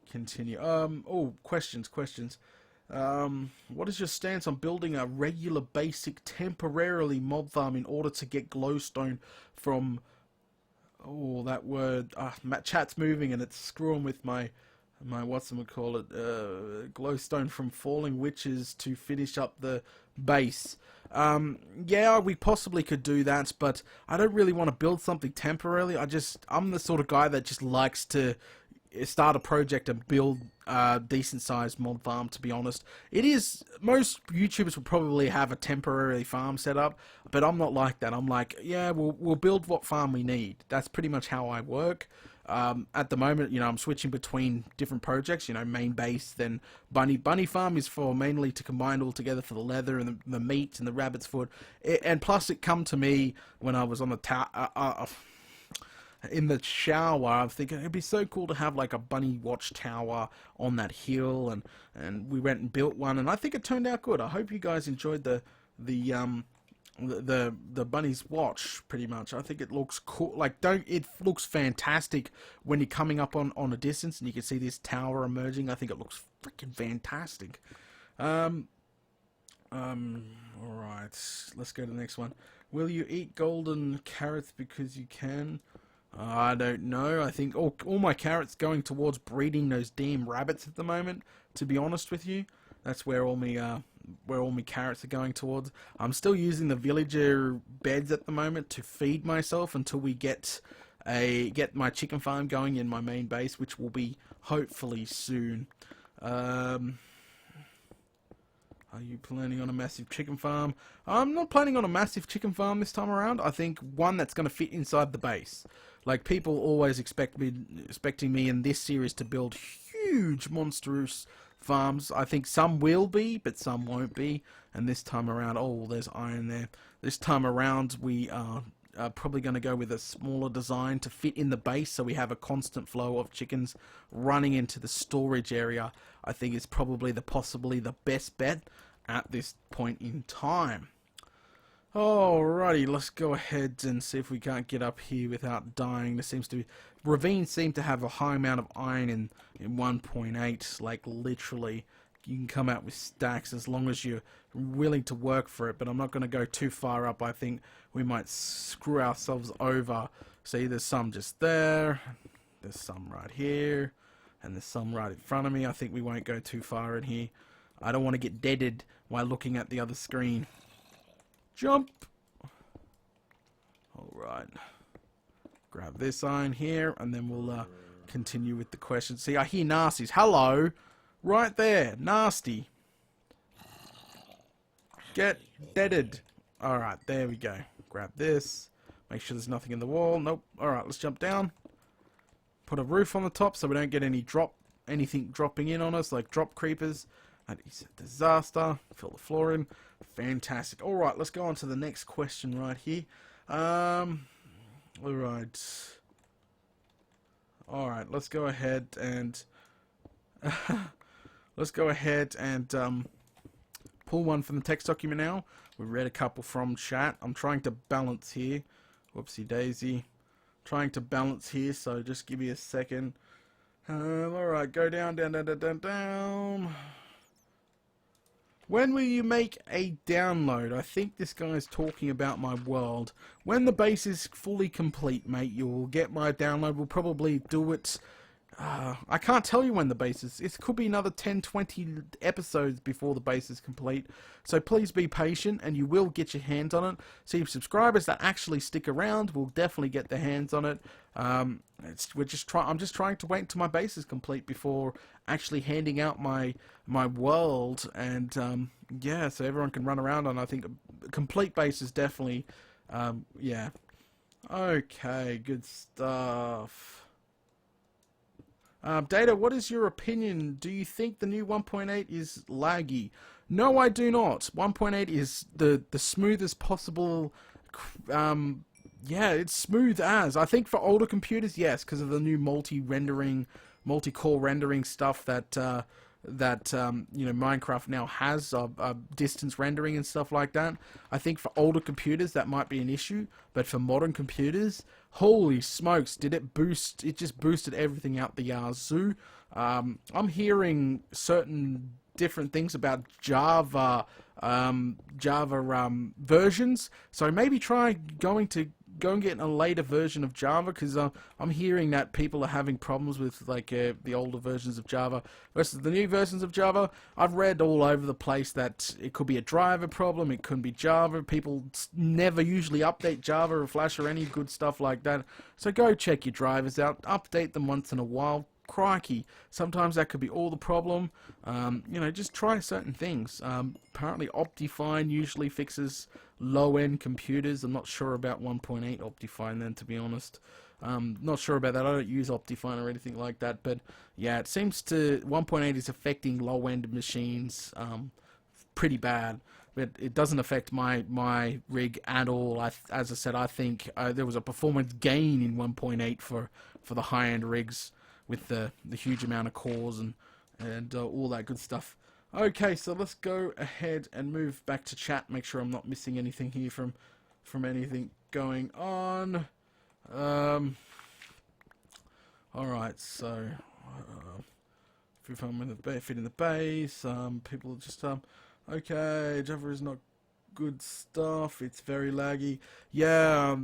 continue. Oh, questions. What is your stance on building a regular basic temporarily mob farm in order to get glowstone from... Oh, that word... chat's moving and it's screwing with my whatchamacallit, glowstone from falling witches to finish up the base. Yeah, we possibly could do that, but I don't really want to build something temporarily. I'm the sort of guy that just likes to start a project and build a decent sized mod farm, to be honest. Most YouTubers will probably have a temporary farm set up, but I'm not like that. I'm like, yeah, we'll build what farm we need. That's pretty much how I work. At the moment, you know, I'm switching between different projects, you know, main base, then Bunny. Bunny farm is for mainly to combine all together for the leather and the meat and the rabbit's foot. And plus it come to me when I was on the in the shower. I'm thinking it'd be so cool to have like a bunny watchtower on that hill, and we went and built one, and I think it turned out good. I hope you guys enjoyed the bunny's watch. Pretty much, I think it looks cool. Like, it looks fantastic when you're coming up on a distance and you can see this tower emerging. I think it looks freaking fantastic. All right, let's go to the next one. Will you eat golden carrots because you can? I don't know. I think all my carrots going towards breeding those damn rabbits at the moment, to be honest with you. That's where all my carrots are going towards. I'm still using the villager beds at the moment to feed myself until we get my chicken farm going in my main base, which will be hopefully soon. Are you planning on a massive chicken farm? I'm not planning on a massive chicken farm this time around. I think one that's going to fit inside the base. Like, people always expecting me in this series to build huge, monstrous farms. I think some will be, but some won't be. And this time around, oh, there's iron there. This time around, we are probably going to go with a smaller design to fit in the base, so we have a constant flow of chickens running into the storage area. I think is probably possibly the best bet at this point in time. Alrighty, let's go ahead and see if we can't get up here without dying. There seems to be... Ravines seem to have a high amount of iron in 1.8, like literally. You can come out with stacks as long as you're willing to work for it, but I'm not going to go too far up. I think we might screw ourselves over. See, there's some just there, there's some right here, and there's some right in front of me. I think we won't go too far in here. I don't want to get deaded while looking at the other screen. Jump! Alright. Grab this iron here, and then we'll continue with the questions. See, I hear nasties. Hello! Right there. Nasty. Get deaded. Alright, there we go. Grab this. Make sure there's nothing in the wall. Nope. Alright, let's jump down. Put a roof on the top so we don't get anything dropping in on us, like drop creepers. That is a disaster. Fill the floor in. Fantastic. Alright, let's go on to the next question right here. Alright. Alright, let's go ahead and... let's go ahead and pull one from the text document now. We read a couple from chat. I'm trying to balance here. Whoopsie daisy. Trying to balance here, so just give me a second. Alright, go down, down, down, down, down, down. When will you make a download? I think this guy is talking about my world. When the base is fully complete, mate, you will get my download. We'll probably do it... I can't tell you when the base is. It could be another 10, 20 episodes before the base is complete. So please be patient and you will get your hands on it. So subscribers that actually stick around will definitely get their hands on it. I'm just trying to wait until my base is complete before actually handing out my world. And yeah, so everyone can run around on. I think a complete base is definitely, yeah. Okay, good stuff. Data, what is your opinion? Do you think the new 1.8 is laggy? No, I do not. 1.8 is the smoothest possible. Yeah, it's smooth as. I think for older computers, yes, because of the new multi-core rendering stuff that you know, Minecraft now has, distance rendering and stuff like that. I think for older computers that might be an issue, but for modern computers, holy smokes, did it boost? It just boosted everything out the yazoo. I'm hearing certain different things about Java versions, so maybe try go and get a later version of Java, because I'm hearing that people are having problems with like the older versions of Java versus the new versions of Java. I've read all over the place that it could be a driver problem, it could be Java. People never usually update Java or Flash or any good stuff like that. So go check your drivers out, update them once in a while. Crikey, sometimes that could be all the problem. You know, just try certain things. Apparently Optifine usually fixes low-end computers. I'm not sure about 1.8 Optifine then, to be honest. Not sure about that. I don't use Optifine or anything like that, but yeah, it seems to 1.8 is affecting low-end machines pretty bad. But it doesn't affect my rig at all. As I said, I think there was a performance gain in 1.8 for the high-end rigs, with the huge amount of cores and all that good stuff. Okay, so let's go ahead and move back to chat. Make sure I'm not missing anything here from anything going on. Alright, so if I'm in the fit in the base, people just okay, Java is not good stuff. It's very laggy. Yeah,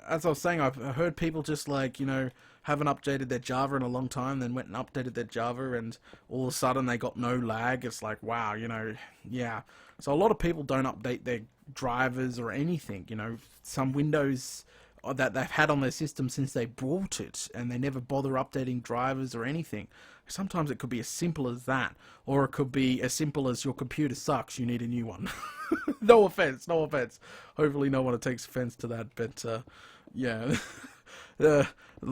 as I was saying, I've heard people just like, you know, haven't updated their Java in a long time, then went and updated their Java, and all of a sudden they got no lag. It's like, wow, you know, yeah. So a lot of people don't update their drivers or anything, you know. Some Windows that they've had on their system since they bought it, and they never bother updating drivers or anything. Sometimes it could be as simple as that, or it could be as simple as your computer sucks, you need a new one. No offense, no offense. Hopefully no one takes offense to that, but yeah. The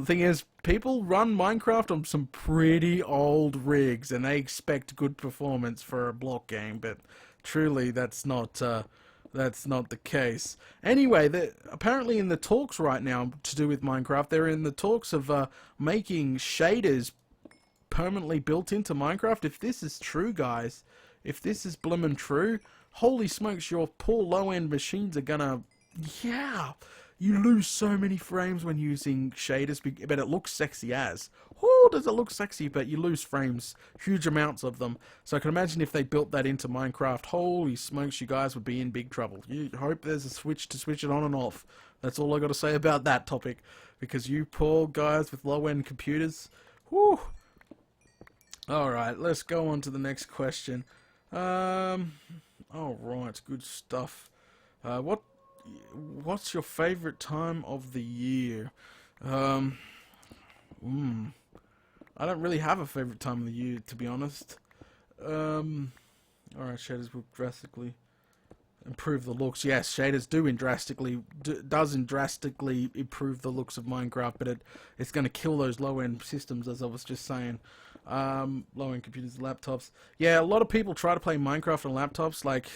thing is, people run Minecraft on some pretty old rigs, and they expect good performance for a block game, but truly that's not That's not the case. Anyway, apparently in the talks right now to do with Minecraft, they're in the talks of making shaders permanently built into Minecraft. If this is true, guys, if this is bloomin' true, holy smokes, your poor low-end machines are gonna... Yeah! You lose so many frames when using shaders, but it looks sexy as. Oh, does it look sexy, but you lose frames. Huge amounts of them. So I can imagine if they built that into Minecraft, holy smokes, you guys would be in big trouble. You hope there's a switch to switch it on and off. That's all I got to say about that topic. Because you poor guys with low-end computers, whew. Alright, let's go on to the next question. Alright, good stuff. What's your favorite time of the year? I don't really have a favorite time of the year, to be honest. Alright, shaders will drastically improve the looks. Yes, shaders does drastically improve the looks of Minecraft, but it's going to kill those low-end systems, as I was just saying. Low-end computers, laptops. Yeah, a lot of people try to play Minecraft on laptops. Like,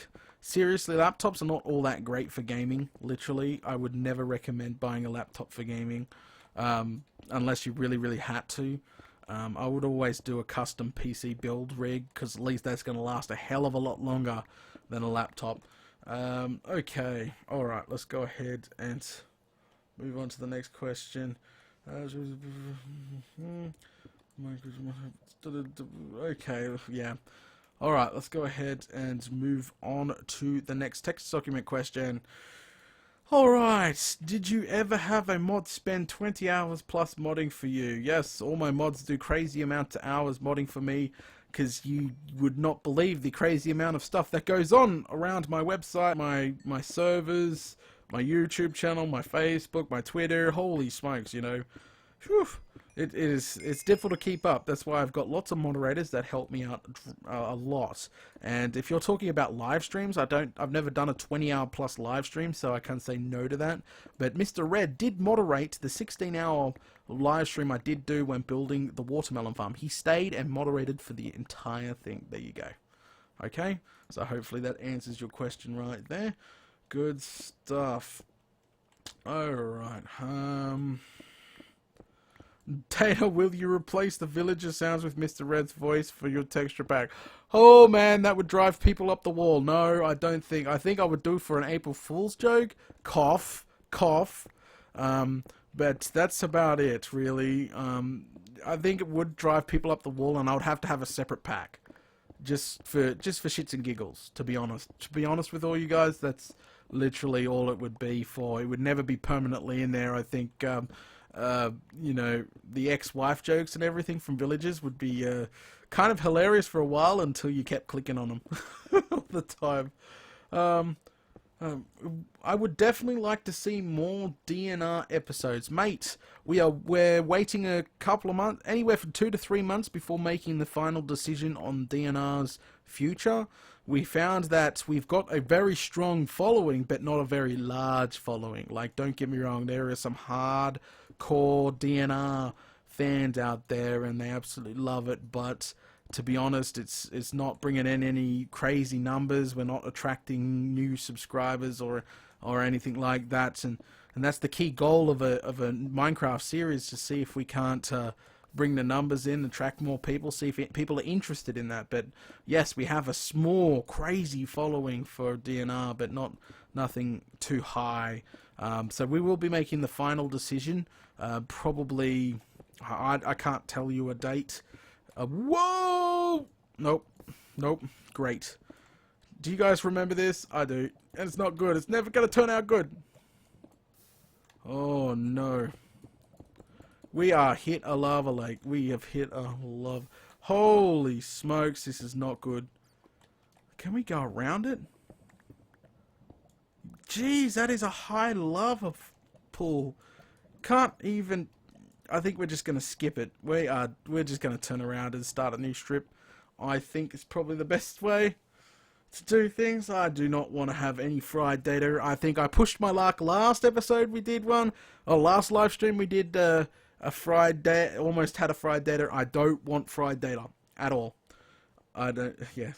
seriously, laptops are not all that great for gaming. Literally, I would never recommend buying a laptop for gaming, unless you really, really had to. I would always do a custom PC build rig, because at least that's going to last a hell of a lot longer than a laptop. Okay, alright, let's go ahead and move on to the next question. Okay, yeah. Alright, let's go ahead and move on to the next text document question. Alright, did you ever have a mod spend 20 hours plus modding for you? Yes, all my mods do crazy amounts of hours modding for me, because you would not believe the crazy amount of stuff that goes on around my website, my servers, my YouTube channel, my Facebook, my Twitter. Holy smokes, you know. Whew. It's difficult to keep up. That's why I've got lots of moderators that help me out a lot. And if you're talking about live streams, I've never done a 20-hour plus live stream, so I can't say no to that. But Mr. Red did moderate the 16-hour live stream I did do when building the watermelon farm. He stayed and moderated for the entire thing. There you go. Okay, so hopefully that answers your question right there. Good stuff. Alright, Data, will you replace the villager sounds with Mr. Red's voice for your texture pack? Oh man, that would drive people up the wall. No, I don't think. I think I would do for an April Fool's joke. Cough, cough. But that's about it, really. I think it would drive people up the wall, and I would have to have a separate pack, just for shits and giggles. To be honest, with all you guys, that's literally all it would be for. It would never be permanently in there. I think. You know, the ex-wife jokes and everything from villagers would be kind of hilarious for a while until you kept clicking on them all the time. I would definitely like to see more DNR episodes, mate. We're waiting a couple of months, anywhere from 2 to 3 months before making the final decision on DNR's future. We found that we've got a very strong following, but not a very large following. Like, don't get me wrong, there are some hardcore DNR fans out there, and they absolutely love it. But to be honest, it's not bringing in any crazy numbers. We're not attracting new subscribers or anything like that. And that's the key goal of a Minecraft series, to see if we can't bring the numbers in, attract more people, see if people are interested in that. But yes, we have a small, crazy following for DNR, but nothing too high. So we will be making the final decision. Probably, I can't tell you a date. Whoa! Nope. Great. Do you guys remember this? I do. And it's not good. It's never going to turn out good. Oh no. We are hit a lava lake. We have hit a lava. Holy smokes, this is not good. Can we go around it? Jeez, that is a high lava pool. Can't even... I think we're just going to skip it. We're just going to turn around and start a new strip. I think it's probably the best way to do things. I do not want to have any fried data. I think I pushed my luck last episode. We did one. Last live stream we did... a fried data, almost had a fried data. I don't want fried data at all. I don't. Yeah.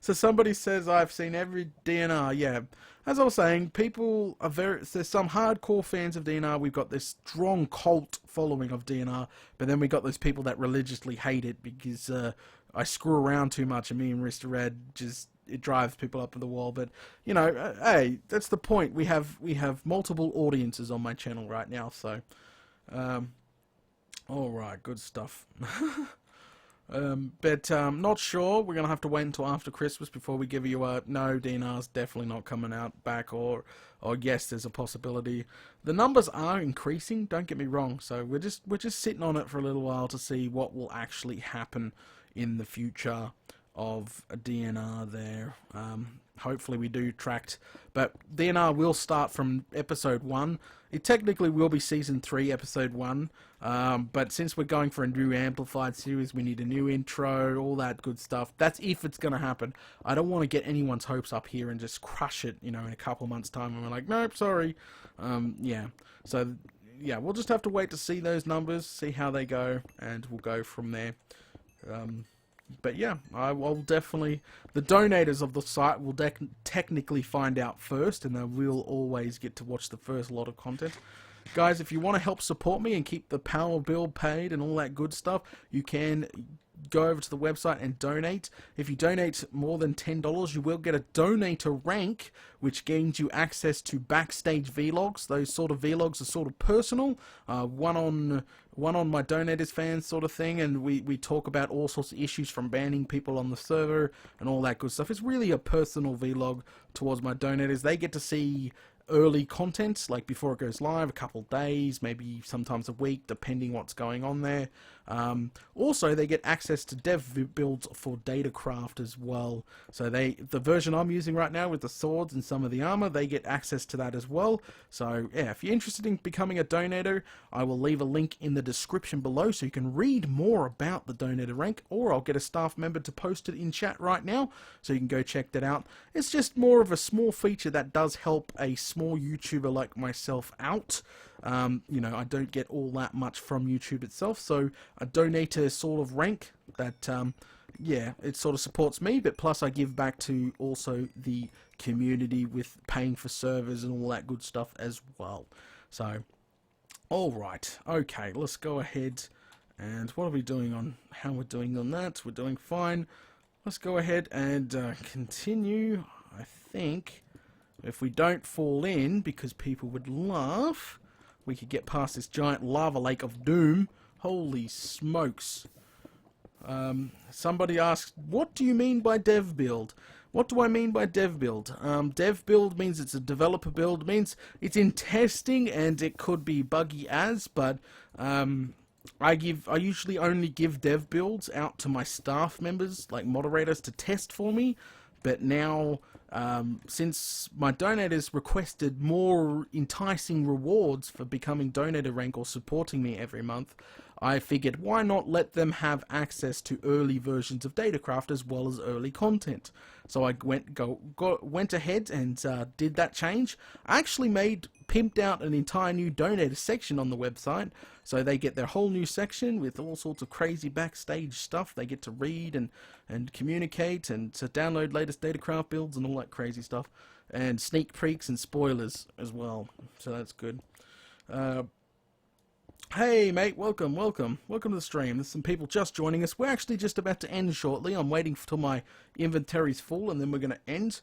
So somebody says I've seen every DNR. Yeah. As I was saying, people are very. There's some hardcore fans of DNR. We've got this strong cult following of DNR, but then we got those people that religiously hate it because I screw around too much, and me and Mr. Red just it drives people up to the wall. But you know, hey, that's the point. We have multiple audiences on my channel right now. So, all right, good stuff. But not sure. We're gonna have to wait until after Christmas before we give you a no. DNR's definitely not coming out back, or yes, there's a possibility. The numbers are increasing. Don't get me wrong. So we're just sitting on it for a little while to see what will actually happen in the future of a DNR there. Hopefully we do tracked, but DNR will start from episode 1. It technically will be season 3, episode 1, but since we're going for a new amplified series, we need a new intro, all that good stuff. That's if it's going to happen. I don't want to get anyone's hopes up here and just crush it, you know, in a couple months' time, and we're like, nope, sorry. Yeah, so, yeah, we'll just have to wait to see those numbers, see how they go, and we'll go from there. But yeah, I will definitely. The donators of the site will technically find out first, and they will always get to watch the first lot of content. Guys, if you want to help support me and keep the power bill paid and all that good stuff, you can go over to the website and donate. If you donate more than $10, you will get a donator rank, which gains you access to backstage vlogs. Those sort of vlogs are sort of personal, one on my donators fans sort of thing, and we talk about all sorts of issues from banning people on the server and all that good stuff. It's really a personal vlog towards my donators. They get to see early content, like before it goes live, a couple days, maybe sometimes a week, depending what's going on there. Also, they get access to dev builds for Datacraft as well. So the version I'm using right now with the swords and some of the armor, they get access to that as well. So yeah, if you're interested in becoming a donator, I will leave a link in the description below so you can read more about the donator rank, or I'll get a staff member to post it in chat right now so you can go check that out. It's just more of a small feature that does help a small YouTuber like myself out. You know, I don't get all that much from YouTube itself, so a donator sort of rank that, yeah, it sort of supports me, but plus I give back to also the community with paying for servers and all that good stuff as well. So, alright, okay, let's go ahead, and what are we doing on, how we're doing on that? We're doing fine. Let's go ahead and continue. I think if we don't fall in, because people would laugh, we could get past this giant lava lake of doom. Holy smokes. Somebody asked, what do you mean by dev build? What do I mean by dev build? Dev build means it's a developer build, means it's in testing and it could be buggy as, but I usually only give dev builds out to my staff members, like moderators, to test for me. But now, since my donators requested more enticing rewards for becoming donator rank or supporting me every month, I figured why not let them have access to early versions of Datacraft as well as early content. So I went ahead and did that change. I actually pimped out an entire new donator section on the website, so they get their whole new section with all sorts of crazy backstage stuff. They get to read and communicate and to download latest Datacraft builds and all that crazy stuff, and sneak peeks and spoilers as well, so that's good. Hey mate, welcome to the stream. There's some people just joining us. We're actually just about to end shortly. I'm waiting till my inventory's full and then we're going to end.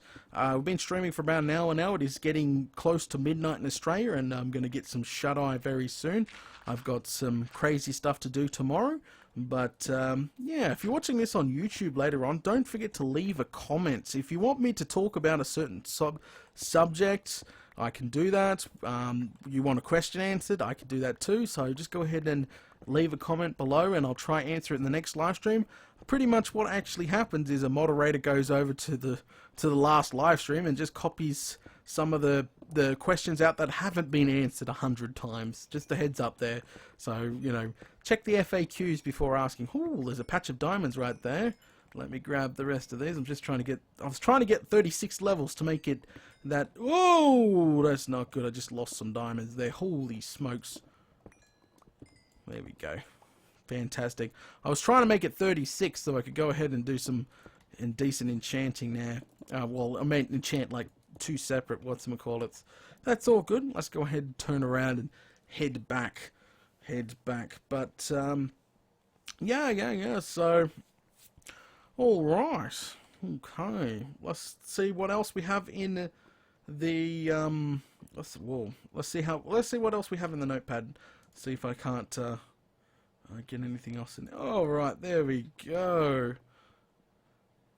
We've been streaming for about an hour now. It is getting close to midnight in Australia, and I'm going to get some shut-eye very soon. I've got some crazy stuff to do tomorrow. But yeah, if you're watching this on YouTube later on, don't forget to leave a comment. If you want me to talk about a certain subject, I can do that. You want a question answered, I can do that too. So just go ahead and leave a comment below and I'll try answer it in the next live stream. Pretty much what actually happens is a moderator goes over to the last live stream and just copies some of the questions out that haven't been answered 100 times. Just a heads up there. So, you know, check the FAQs before asking. Ooh, there's a patch of diamonds right there. Let me grab the rest of these. I'm just trying to get... I was trying to get 36 levels to make it that... Whoa! That's not good. I just lost some diamonds there. Holy smokes. There we go. fantastic. I was trying to make it 36 so I could go ahead and do some decent enchanting now. Well, I meant enchant like 2 separate whatchamacallits. That's all good. Let's go ahead and turn around and head back. But yeah. So, all right. Okay. Let's see what else we have in the let's see what else we have in the notepad. See if I can't get anything else in. All right, there we go.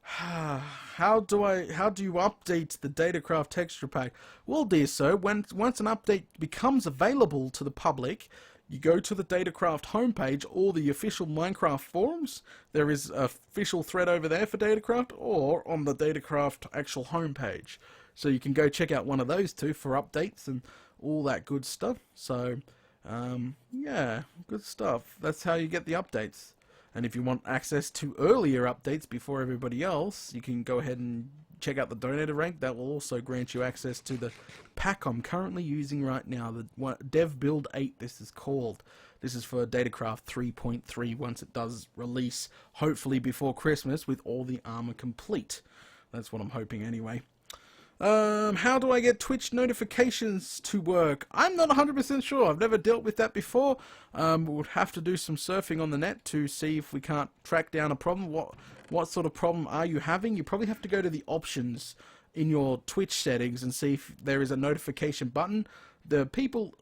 How do you update the Datacraft texture pack? Well, dear sir, once an update becomes available to the public, you go to the Datacraft homepage or the official Minecraft forums. There is an official thread over there for Datacraft, or on the Datacraft actual homepage. So you can go check out one of those two for updates and all that good stuff. So, yeah, good stuff. That's how you get the updates. And if you want access to earlier updates before everybody else, you can go ahead and check out the donator rank. That will also grant you access to the pack I'm currently using right now, the Dev Build 8 this is called. This is for Datacraft 3.3 once it does release, hopefully before Christmas, with all the armor complete. That's what I'm hoping anyway. How do I get Twitch notifications to work? I'm not 100% sure. I've never dealt with that before. We'll have to do some surfing on the net to see if we can't track down a problem. What sort of problem are you having? You probably have to go to the options in your Twitch settings and see if there is a notification button. The people,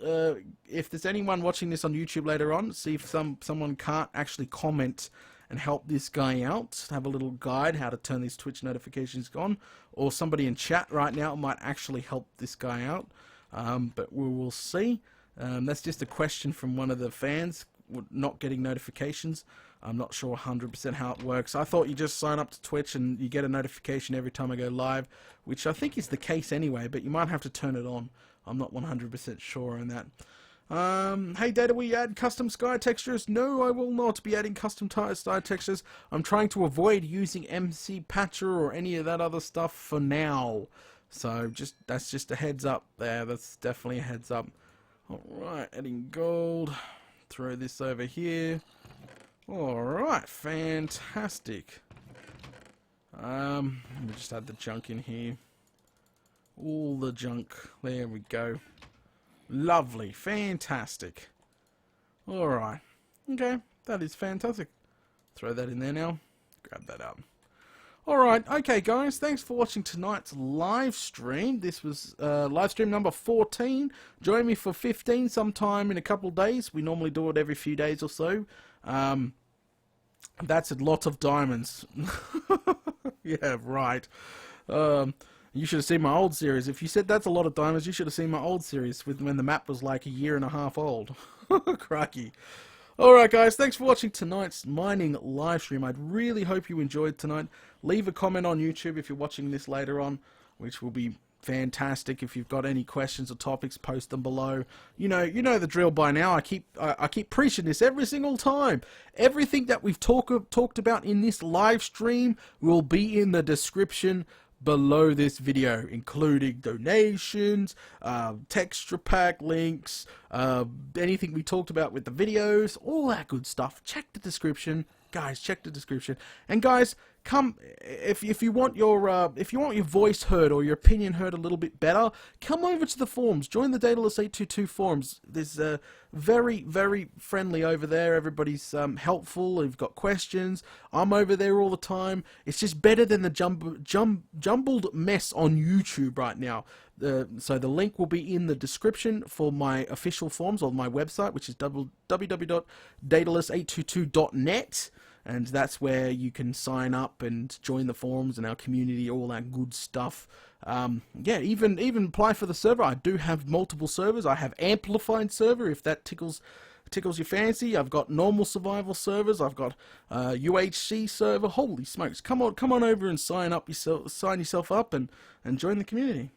if there's anyone watching this on YouTube later on, see if someone can't actually comment and help this guy out, have a little guide how to turn these Twitch notifications on, or somebody in chat right now might actually help this guy out, but we will see. That's just a question from one of the fans, not getting notifications. I'm not sure 100% how it works. I thought you just sign up to Twitch and you get a notification every time I go live, which I think is the case anyway, but you might have to turn it on. I'm not 100% sure on that. Hey Data, will you add custom sky textures? No, I will not be adding custom sky textures. I'm trying to avoid using MC Patcher or any of that other stuff for now. So that's just a heads up there. That's definitely a heads up. Alright, adding gold. Throw this over here. Alright, fantastic. Let me just add the junk in here. All the junk. There we go. Lovely, fantastic. Alright, okay, that is fantastic. Throw that in there now, grab that up. Alright, okay guys, thanks for watching tonight's live stream. This was live stream number 14. Join me for 15 sometime in a couple of days. We normally do it every few days or so. That's a lot of diamonds. Yeah, right. You should have seen my old series. If you said that's a lot of diamonds, you should have seen my old series when the map was like 1.5 years old. Crikey. Alright guys, thanks for watching tonight's mining live stream. I really hope you enjoyed tonight. Leave a comment on YouTube if you're watching this later on, which will be fantastic. If you've got any questions or topics, post them below. You know the drill by now. I keep preaching this every single time. Everything that we've talked about in this live stream will be in the description below this video, including donations, texture pack links, anything we talked about with the videos, all that good stuff. Check the description, guys. Check the description. And guys, come if you want your voice heard or your opinion heard a little bit better, come over to the forums. Join the Daedalus 822 forums. There's very, very friendly over there. Everybody's helpful. They've got questions. I'm over there all the time. It's just better than the jumbled mess on YouTube right now. So the link will be in the description for my official forums on my website, which is www.daedalus822.net. And that's where you can sign up and join the forums and our community, all that good stuff. Yeah, even apply for the server. I do have multiple servers. I have amplified server if that tickles your fancy. I've got normal survival servers. I've got UHC server. Holy smokes! Come on over and sign yourself up and join the community.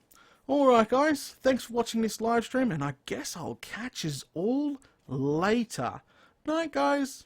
All right, guys. Thanks for watching this live stream, and I guess I'll catch you all later. Night, guys.